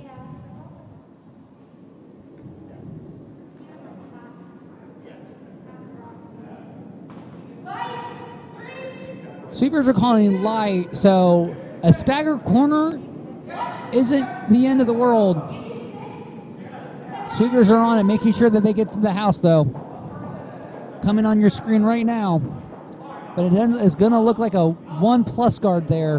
Sweepers are calling light, so a stagger corner isn't the end of the world. Sweepers are on it, making sure that they get to the house, though. Coming on your screen right now. But it's going to look like a 1+ guard there.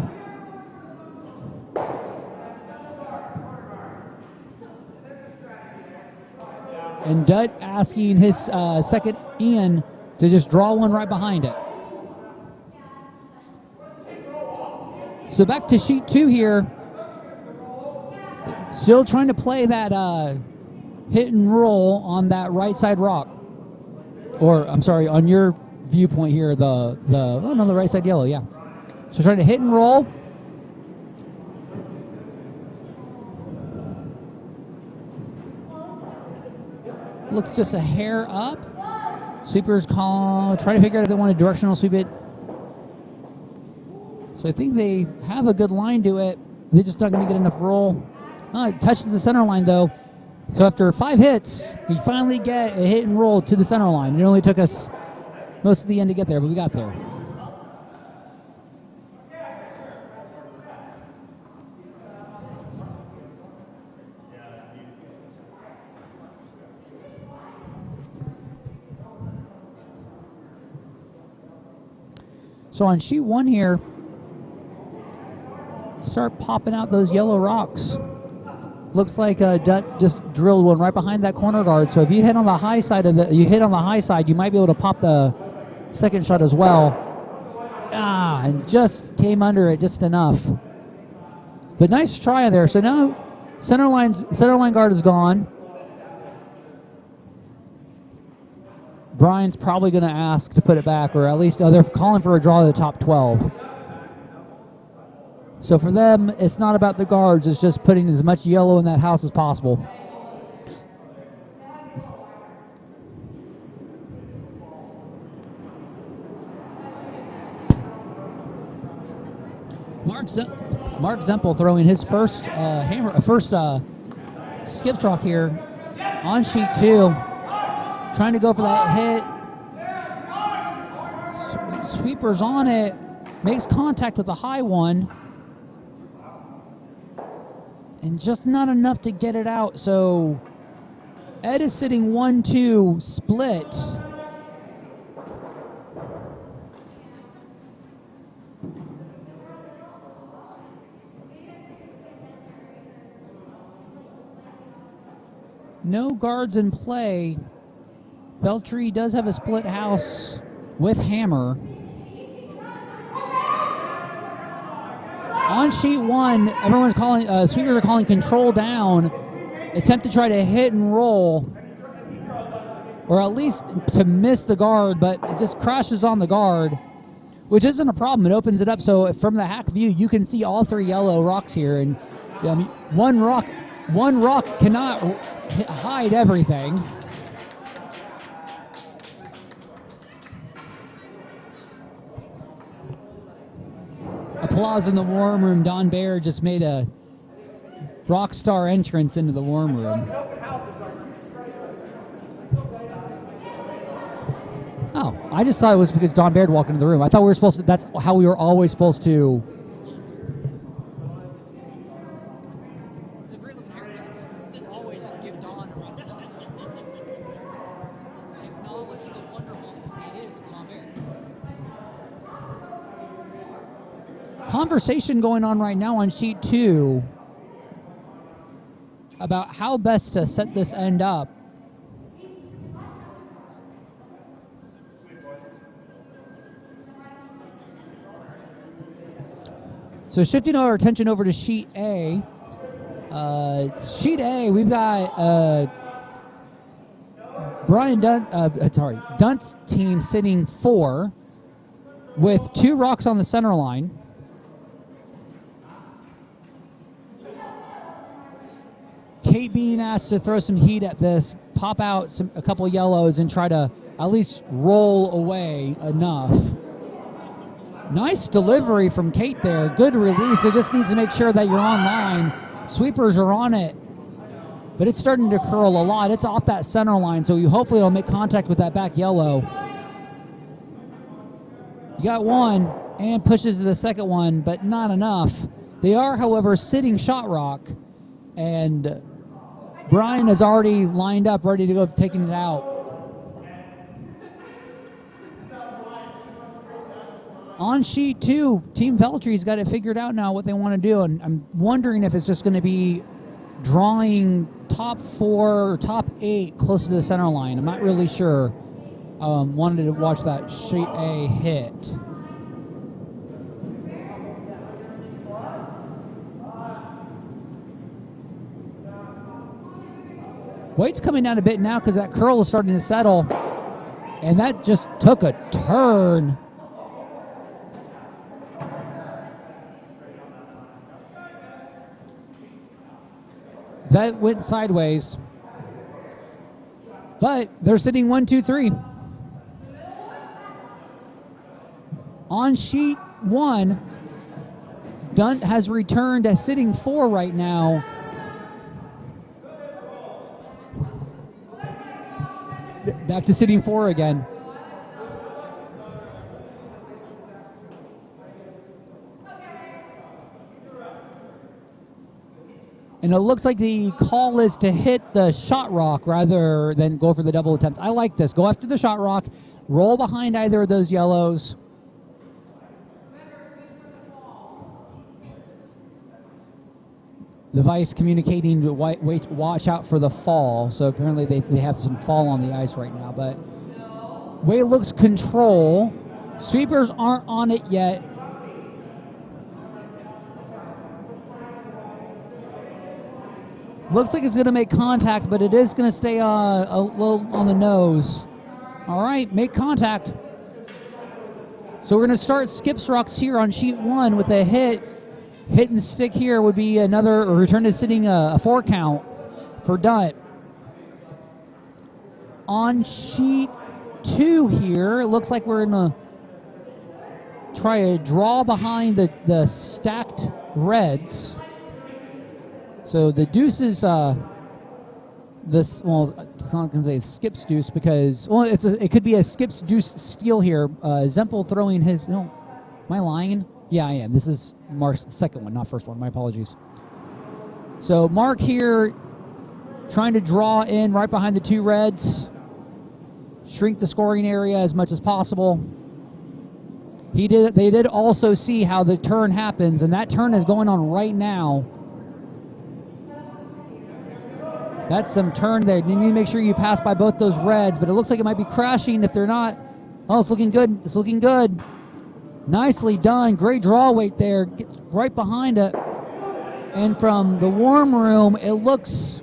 And Dutt asking his second Ian to just draw one right behind it. So back to sheet 2 here. Still trying to play that hit and roll on that right side rock. Or, I'm sorry, on your viewpoint here, the right side yellow, yeah. So trying to hit and roll. Looks just a hair up. Sweepers trying to figure out if they want to directional sweep it. So I think they have a good line to it. They're just not going to get enough roll. It touches the center line, though. So after 5 hits, we finally get a hit and roll to the center line. It only took us most of the end to get there, but we got there. So on sheet 1 here, start popping out those yellow rocks. Looks like Dutt just drilled one right behind that corner guard. So if you hit on the high side you might be able to pop the second shot as well. And just came under it just enough. But nice try there. So now center line guard is gone. Brian's probably going to ask to put it back, or at least they're calling for a draw to the top 12. So for them, it's not about the guards, it's just putting as much yellow in that house as possible. Mark Zempel throwing his first skip stroke here on sheet 2. Trying to go for that hit. Sweeper's on it. Makes contact with the high one. And just not enough to get it out. So Ed is sitting 1-2 split. No guards in play. Beltry does have a split house with hammer. On sheet 1, everyone's calling, sweepers are calling control down. Attempt to try to hit and roll. Or at least to miss the guard, but it just crashes on the guard. Which isn't a problem, it opens it up so from the hack view you can see all 3 yellow rocks here. And one rock cannot hide everything. applause in the warm room. Don Baer just made a rock star entrance into the warm room. Oh, I just thought it was because Don Baird walked into the room. I thought we were supposed to, that's how we were always supposed to. It's a great looking haircut. They always give Don a run. Acknowledge the wonderfulness that is Don Baird. Conversation going on right now on sheet 2 about how best to set this end up. So shifting our attention over to sheet A. Sheet A, we've got Dunt's team sitting 4 with 2 rocks on the center line. Kate being asked to throw some heat at this, pop out a couple yellows and try to at least roll away enough. Nice delivery from Kate there. Good release. It just needs to make sure that you're on line. Sweepers are on it. But it's starting to curl a lot. It's off that center line, so hopefully it'll make contact with that back yellow. You got one and pushes to the second one, but not enough. They are, however, sitting shot rock, and Brian is already lined up, ready to go, taking it out. On sheet 2, Team Veltry's got it figured out now what they want to do, and I'm wondering if it's just going to be drawing top 4 or top 8 close to the center line. I'm not really sure. Wanted to watch that sheet A hit. Weight's coming down a bit now because that curl is starting to settle, and that just took a turn. That went sideways, but they're sitting 1, 2, 3. On sheet 1, Dunt has returned to sitting 4 right now. Back to sitting 4 again. And it looks like the call is to hit the shot rock rather than go for the double attempts. I like this. Go after the shot rock, roll behind either of those yellows. The vice communicating to watch out for the fall. So apparently they have some fall on the ice right now. But way it looks control. Sweepers aren't on it yet. Looks like it's going to make contact, but it is going to stay a little on the nose. All right, make contact. So we're going to start skips rocks here on sheet 1 with a hit. Hit and stick here would be another return to sitting a 4 count for Dunt. On sheet 2 here, it looks like we're going to try to draw behind the stacked reds. So the deuces, this, well, it's not going to say skips deuce because, well, it could be a skips deuce steal here. Zempel throwing his, no, am I lying? Yeah, I am. This is Mark's second one, not first one. My apologies. So Mark here trying to draw in right behind the 2 reds, shrink the scoring area as much as possible. They did also see how the turn happens, and that turn is going on right now. That's some turn there. You need to make sure you pass by both those reds, but it looks like it might be crashing if they're not. Oh, it's looking good. It's looking good. Nicely done. Great draw weight there. Gets right behind it. And from the warm room, it looks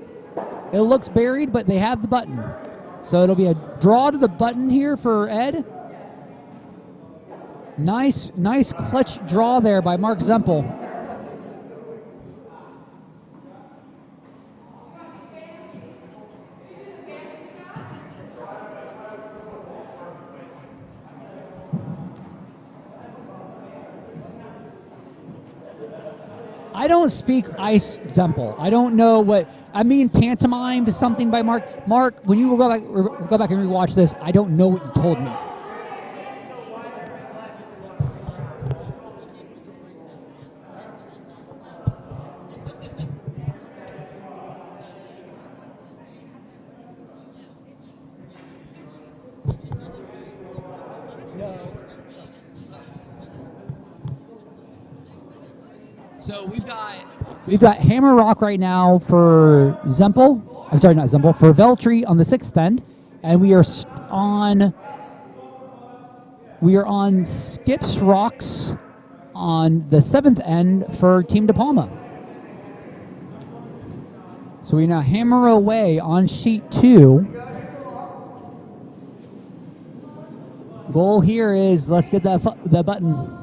buried, but they have the button. So it'll be a draw to the button here for Ed. Nice clutch draw there by Mark Zempel. I don't speak ice Zempel. I don't know what I mean. Pantomimed something by Mark. Mark, when you will go back and rewatch this, I don't know what you told me. So we've got Hammer Rock right now for Zempel. I'm sorry, not Zempel, for Veltri on the 6th end, and we are on Skips Rocks on the 7th end for Team De Palma. So we now hammer away on sheet 2. Goal here is let's get that button.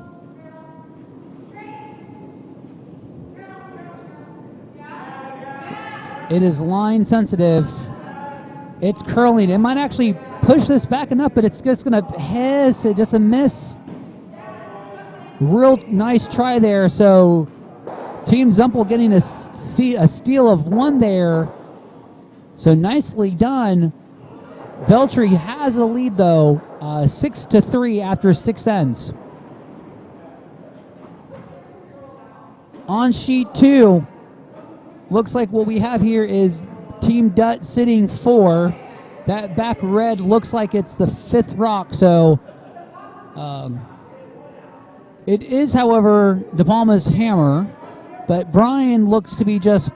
It is line sensitive. It's curling. It might actually push this back enough, but it's just going to hiss. It's just a miss. Real nice try there. So Team Zempel getting a steal of 1 there. So nicely done. Veltri has a lead though, 6-3 after 6 ends. On sheet 2. Looks like what we have here is Team Dutt sitting 4. That back red looks like it's the 5th rock. So it is, however, De Palma's hammer. But Brian looks to be just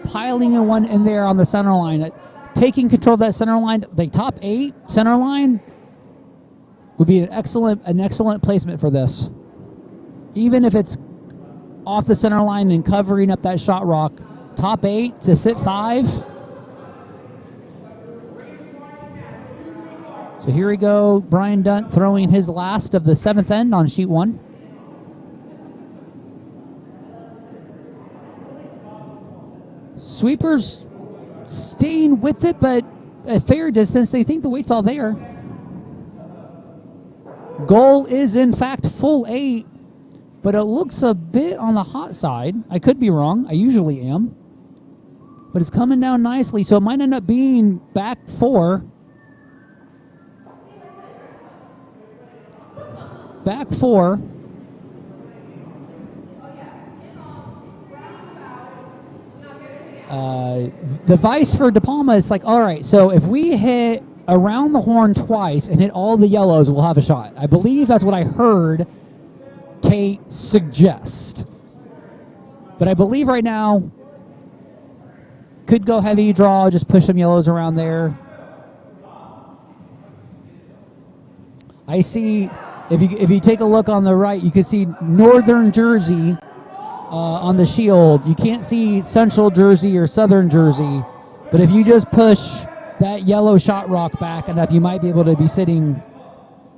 piling a one in there on the center line. Taking control of that center line, the top 8 center line would be an excellent placement for this. Even if it's off the center line and covering up that shot rock. Top 8 to sit 5. So here we go. Brian Dunt throwing his last of the 7th end on sheet 1. Sweepers staying with it, but a fair distance. They think the weight's all there. Goal is, in fact, full 8, but it looks a bit on the hot side. I could be wrong. I usually am. But it's coming down nicely, so it might end up being back 4. Back 4. The vice for De Palma is like, all right, so if we hit around the horn twice and hit all the yellows, we'll have a shot. I believe that's what I heard Kate suggest. But I believe right now, could go heavy draw, just push some yellows around there. I see, if you take a look on the right, you can see Northern Jersey on the shield. You can't see Central Jersey or Southern Jersey, but if you just push that yellow shot rock back enough, you might be able to be sitting,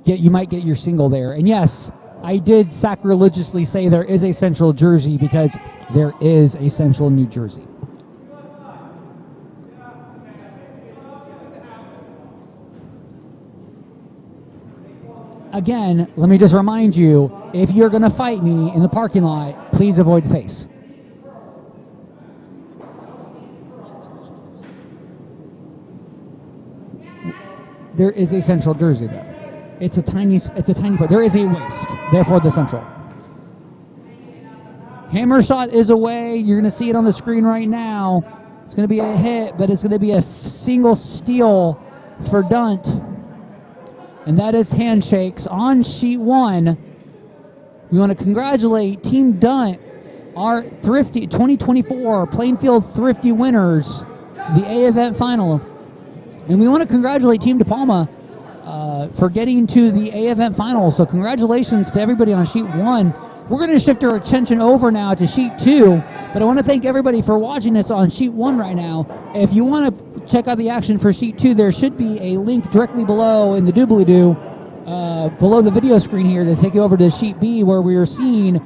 you might get your single there. And yes, I did sacrilegiously say there is a Central Jersey because there is a Central New Jersey. Again, let me just remind you, if you're going to fight me in the parking lot, please avoid the face. There is a Central Jersey, though. It's a tiny part. There is a waist, therefore the Central. Hammer shot is away. You're going to see it on the screen right now. It's going to be a hit, but it's going to be a single steal for Dunt. And that is handshakes on sheet 1. We want to congratulate Team Dunt, our Thrifty 2024 Plainfield Thrifty winners, the A event final. And we want to congratulate Team De Palma for getting to the A event final. So congratulations to everybody on sheet 1. We're going to shift our attention over now to sheet 2, but I want to thank everybody for watching this on sheet 1 right now. If you want to check out the action for sheet 2, there should be a link directly below in the doobly-doo, below the video screen here, to take you over to sheet B, where we are seeing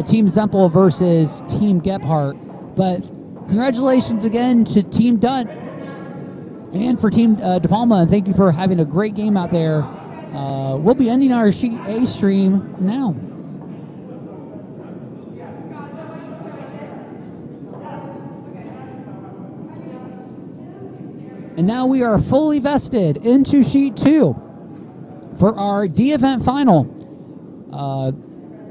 Team Zempel versus Team Gebhardt. But congratulations again to Team Dunt and for Team De Palma, and thank you for having a great game out there. We'll be ending our sheet A stream now. now we are fully vested into sheet 2 for our D event final.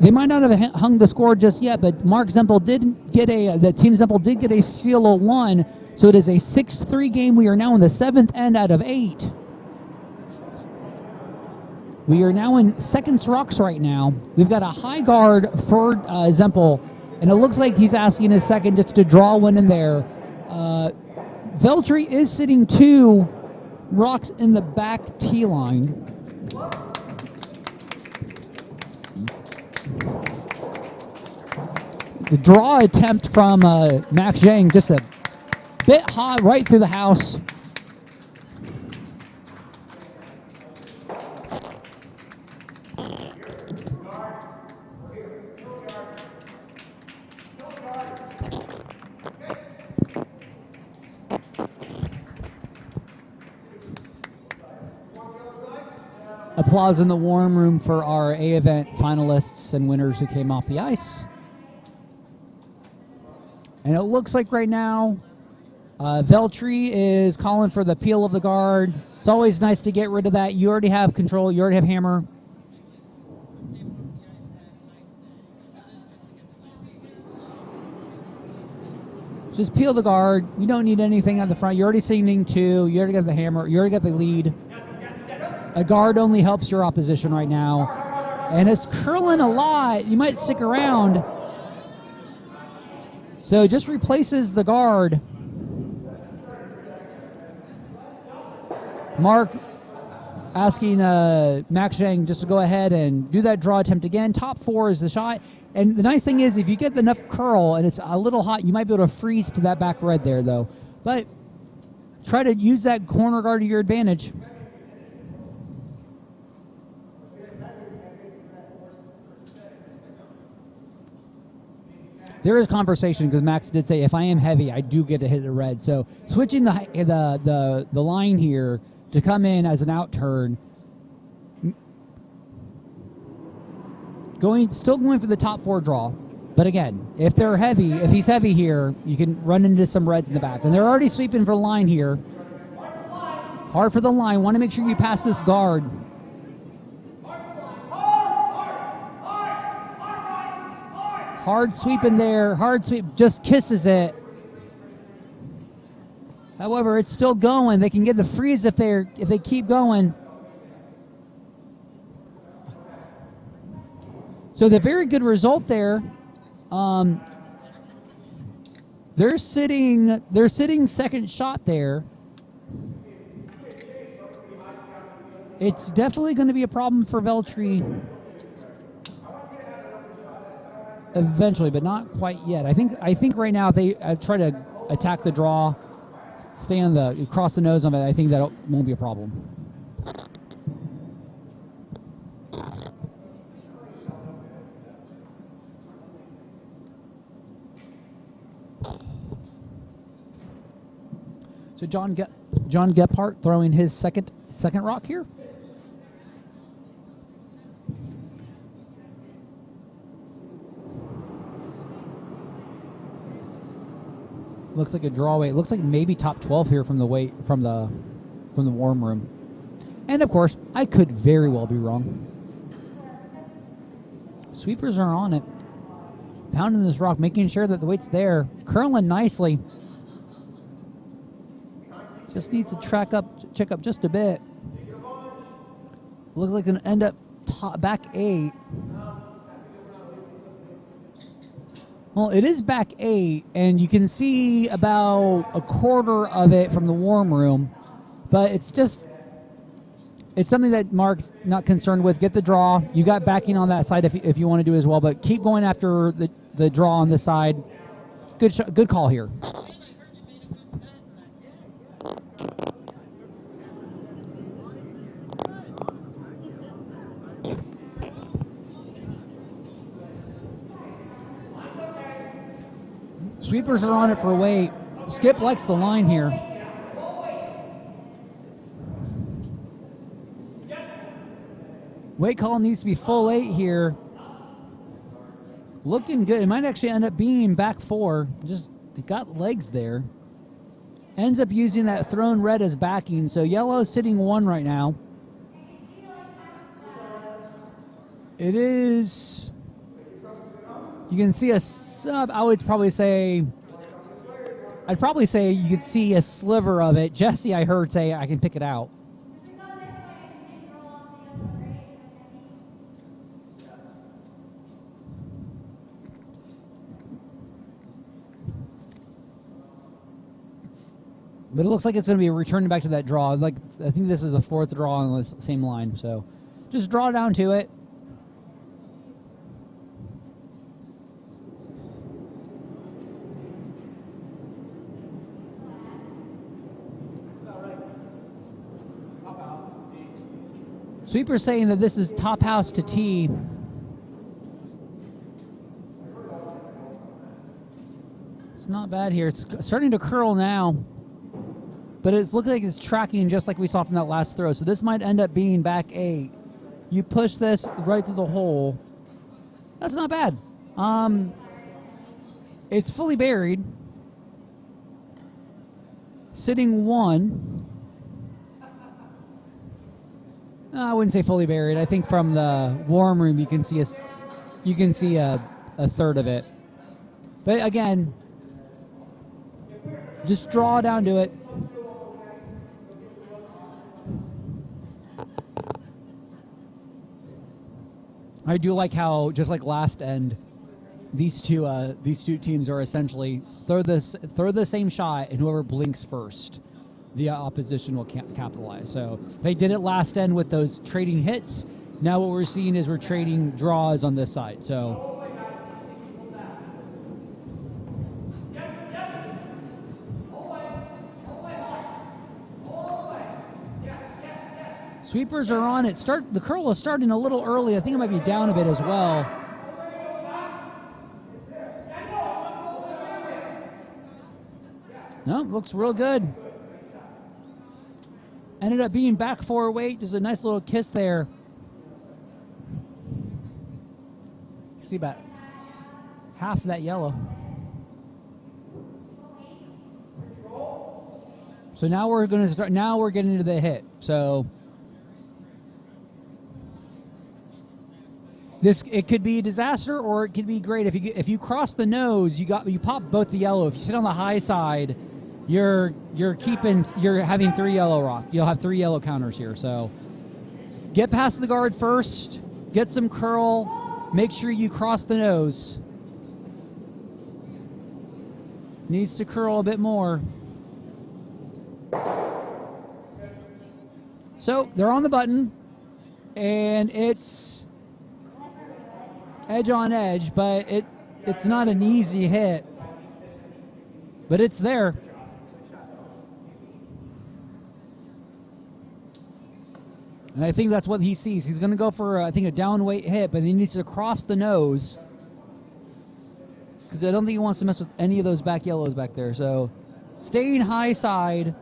They might not have hung the score just yet, but Mark Zempel did get the Team Zempel did get a seal of 1, so it is a 6-3 game. We are now in the 7th end out of 8. We are now in seconds rocks right now. We've got a high guard for Zempel, and it looks like he's asking a second just to draw one in there. Veltri is sitting 2 rocks in the back tee line. The draw attempt from Max Zhang, just a bit hot right through the house. Applause in the warm room for our A event finalists and winners who came off the ice. And it looks like right now, Veltri is calling for the peel of the guard. It's always nice to get rid of that. You already have control. You already have hammer. Just peel the guard. You don't need anything on the front. You're already sitting 2. You already got the hammer. You already got the lead. A guard only helps your opposition right now. And it's curling a lot. You might stick around. So it just replaces the guard. Mark asking Max Zhang just to go ahead and do that draw attempt again. Top 4 is the shot. And the nice thing is, if you get enough curl and it's a little hot, you might be able to freeze to that back red there, though. But try to use that corner guard to your advantage. There is conversation because Max did say if I am heavy, I do get to hit the red. So switching the line here to come in as an out turn, still going for the top 4 draw. But again, if he's heavy here, you can run into some reds in the back. And they're already sweeping for the line here. Hard for the line. Want to make sure you pass this guard. Hard sweep in there. Hard sweep. Just kisses it. However, it's still going. They can get the freeze if they keep going. So the very good result there. They're sitting second shot there. It's definitely going to be a problem for Veltri eventually, but not quite yet. I think right now they try to attack the draw, stay on across the nose of it. I think that won't be a problem. So John Gephardt throwing his second rock here. Looks like a draw weight. Looks like maybe top 12 here from the warm room. And of course, I could very well be wrong. Sweepers are on it. Pounding this rock, making sure that the weight's there. Curling nicely. Just needs to check up just a bit. Looks like it's going to end up back 8. Well, it is back 8, and you can see about a quarter of it from the warm room. But it's something that Mark's not concerned with. Get the draw. You got backing on that side if you want to do it as well. But keep going after the draw on this side. Good call here. Sweepers are on it for weight. Skip likes the line here. Weight call needs to be full 8 here. Looking good. It might actually end up being back 4. Just got legs there. ends up using that thrown red as backing. So yellow is sitting 1 right now. It is, you can see a sub, I'd probably say you could see a sliver of it. Jesse, I heard say I can pick it out. But it looks like it's going to be returning back to that draw. Like, I think this is the 4th draw on the same line. So just draw down to it. Sweeper's saying that this is top house to tee. It's not bad here. It's starting to curl now. But it looks like it's tracking just like we saw from that last throw. So this might end up being back 8. You push this right through the hole. That's not bad. It's fully buried. Sitting 1. I wouldn't say fully buried. I think from the warm room you can see a third of it. But again, just draw down to it. I do like how, just like last end, these two teams are essentially throw the same shot, and whoever blinks first, the opposition will capitalize. So they did it last end with those trading hits. Now what we're seeing is we're trading draws on this side. So sweepers are on it. The curl is starting a little early. I think it might be down a bit as well. No, looks real good. Ended up being back 4 weight. Just a nice little kiss there. See about half of that yellow. So now we're going to start. Now we're getting into the hit. So it could be a disaster or it could be great. If you cross the nose, you pop both the yellow. If you sit on the high side, you're having 3 yellow rock. You'll have 3 yellow counters here. So get past the guard first, get some curl, make sure you cross the nose. Needs to curl a bit more. So they're on the button, and it's edge on edge, but it's not an easy hit, but it's there. And I think that's what he sees. He's going to go for, I think, a down weight hit, but he needs to cross the nose because I don't think he wants to mess with any of those back yellows back there. So staying high side.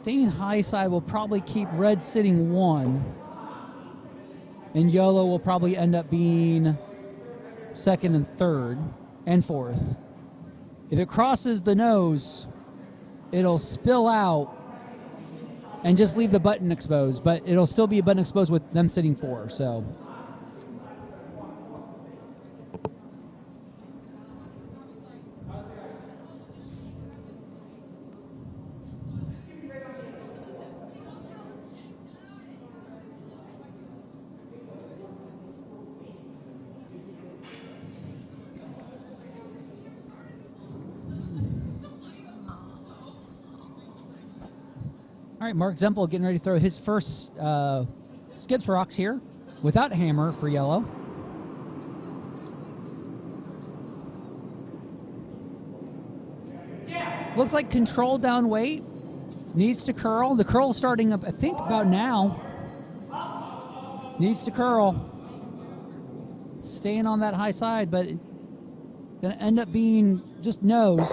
Staying high side will probably keep red sitting 1. And yellow will probably end up being 2nd and 3rd and 4th. If it crosses the nose, it'll spill out and just leave the button exposed, but it'll still be a button exposed with them sitting 4. So all right, Mark Zempel getting ready to throw his first skips rocks here without hammer for yellow. Looks like control down weight. Needs to curl. The curl starting up, I think, about now. Needs to curl. Staying on that high side, but going to end up being just nose.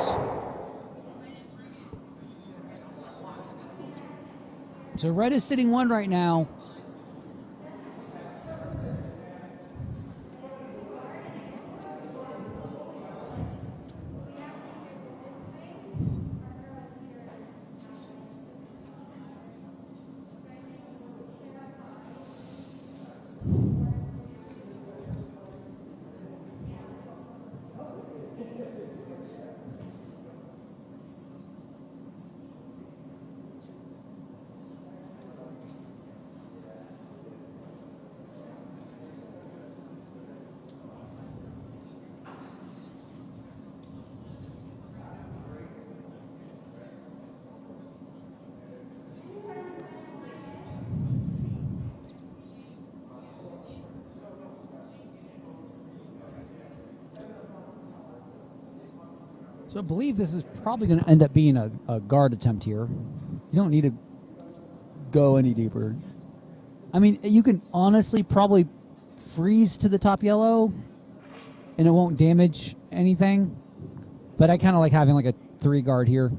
So red is sitting 1 right now. So I believe this is probably going to end up being a guard attempt here. You don't need to go any deeper. I mean, you can honestly probably freeze to the top yellow, and it won't damage anything. But I kind of like having like a 3 guard here.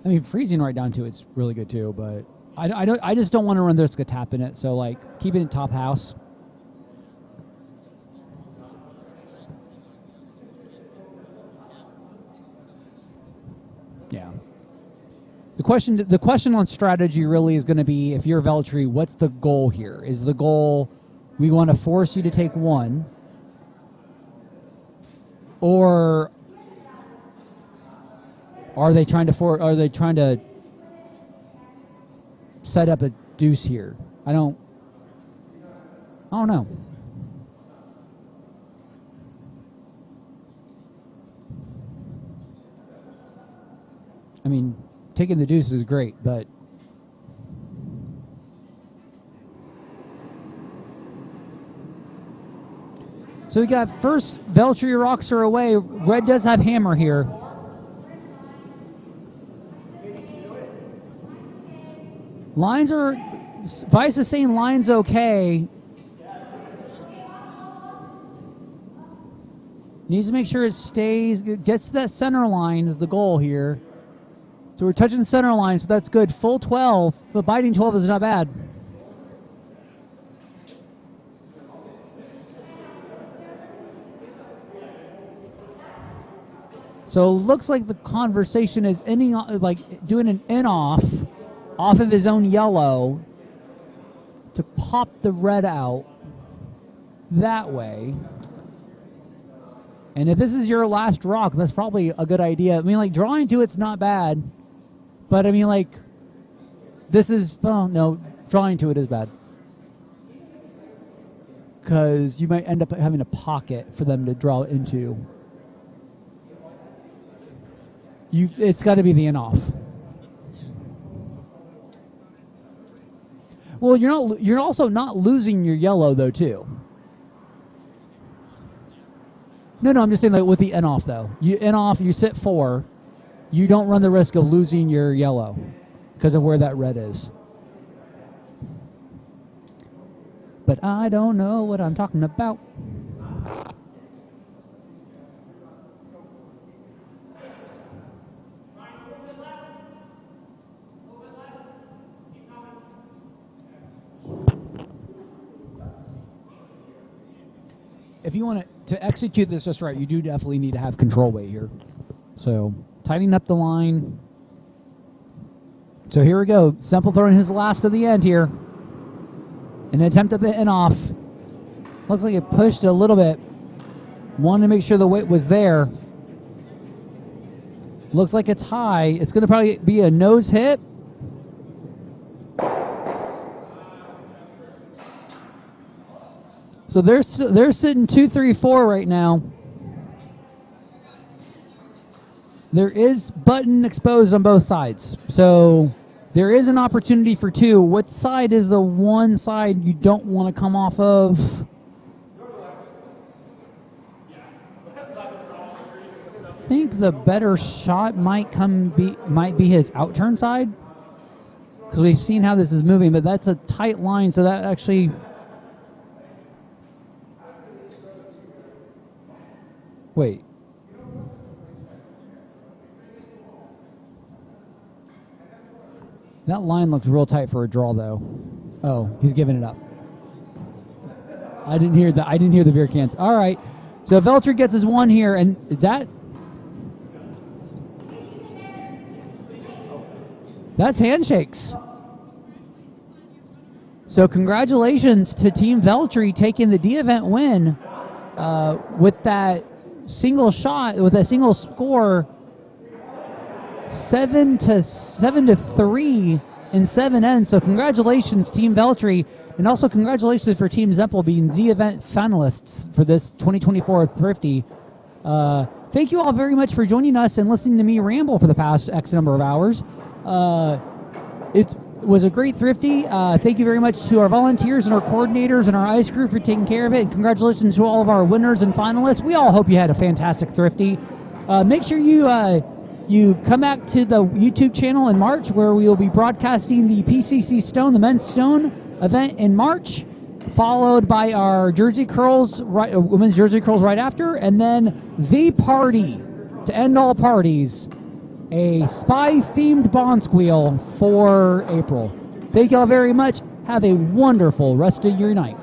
I mean, freezing right down to it's really good too, but I just don't want to run the risk of tapping it. So like keep it in top house. Yeah. The question on strategy really is going to be, if you're Veltri, what's the goal here? Is the goal we want to force you to take 1, or are they trying to set up a deuce here? I don't know. I mean, taking the deuce is great, but so we got first Veltri rocks are away. Red does have hammer here. Lines are, Vice is saying lines okay. Needs to make sure it stays, gets to that center line is the goal here. So we're touching the center line, so that's good. Full 12, but biting 12 is not bad. So it looks like the conversation is ending, like doing an in off of his own yellow to pop the red out that way. And if this is your last rock, that's probably a good idea. I mean, like, drawing to it's not bad. But, I mean, like, this is, well, no, drawing to it is bad. Because you might end up having a pocket for them to draw into. It's got to be the in-off. Well, you're also not losing your yellow, though, too. No, I'm just saying, like, with the in-off, though. You in-off, you sit 4. You don't run the risk of losing your yellow because of where that red is. But I don't know what I'm talking about. If you want to execute this just right, you do definitely need to have control weight here. So tightening up the line. So here we go. Semple throwing his last to the end here. An attempt at the in-off. Looks like it pushed a little bit. Wanted to make sure the weight was there. Looks like it's high. It's going to probably be a nose hit. So they're sitting 2-3-4 right now. There is button exposed on both sides. So there is an opportunity for 2. What side is the one side you don't want to come off of? I think the better shot might be his outturn side. Because we've seen how this is moving, but that's a tight line, so that actually... Wait. That line looks real tight for a draw, though. Oh, he's giving it up. I didn't hear the beer cans. All right. So Veltri gets his 1 here, and is that? That's handshakes. So congratulations to Team Veltri taking the D-Event win with that single shot, with a single score, 7-3 in 7 ends. So congratulations, Team Veltri, and also congratulations for Team Zempel being the event finalists for this 2024 Thrifty. Thank you all very much for joining us and listening to me ramble for the past X number of hours. was a great Thrifty. Thank you very much to our volunteers and our coordinators and our ice crew for taking care of it. And congratulations to all of our winners and finalists. We all hope you had a fantastic Thrifty. Make sure you come back to the YouTube channel in March, where we will be broadcasting the PCC Stone, the Men's Stone event in March, followed by our Jersey Curls, women's Jersey Curls right after, and then the party to end all parties, a spy-themed Bond Squeal for April. Thank you all very much. Have a wonderful rest of your night.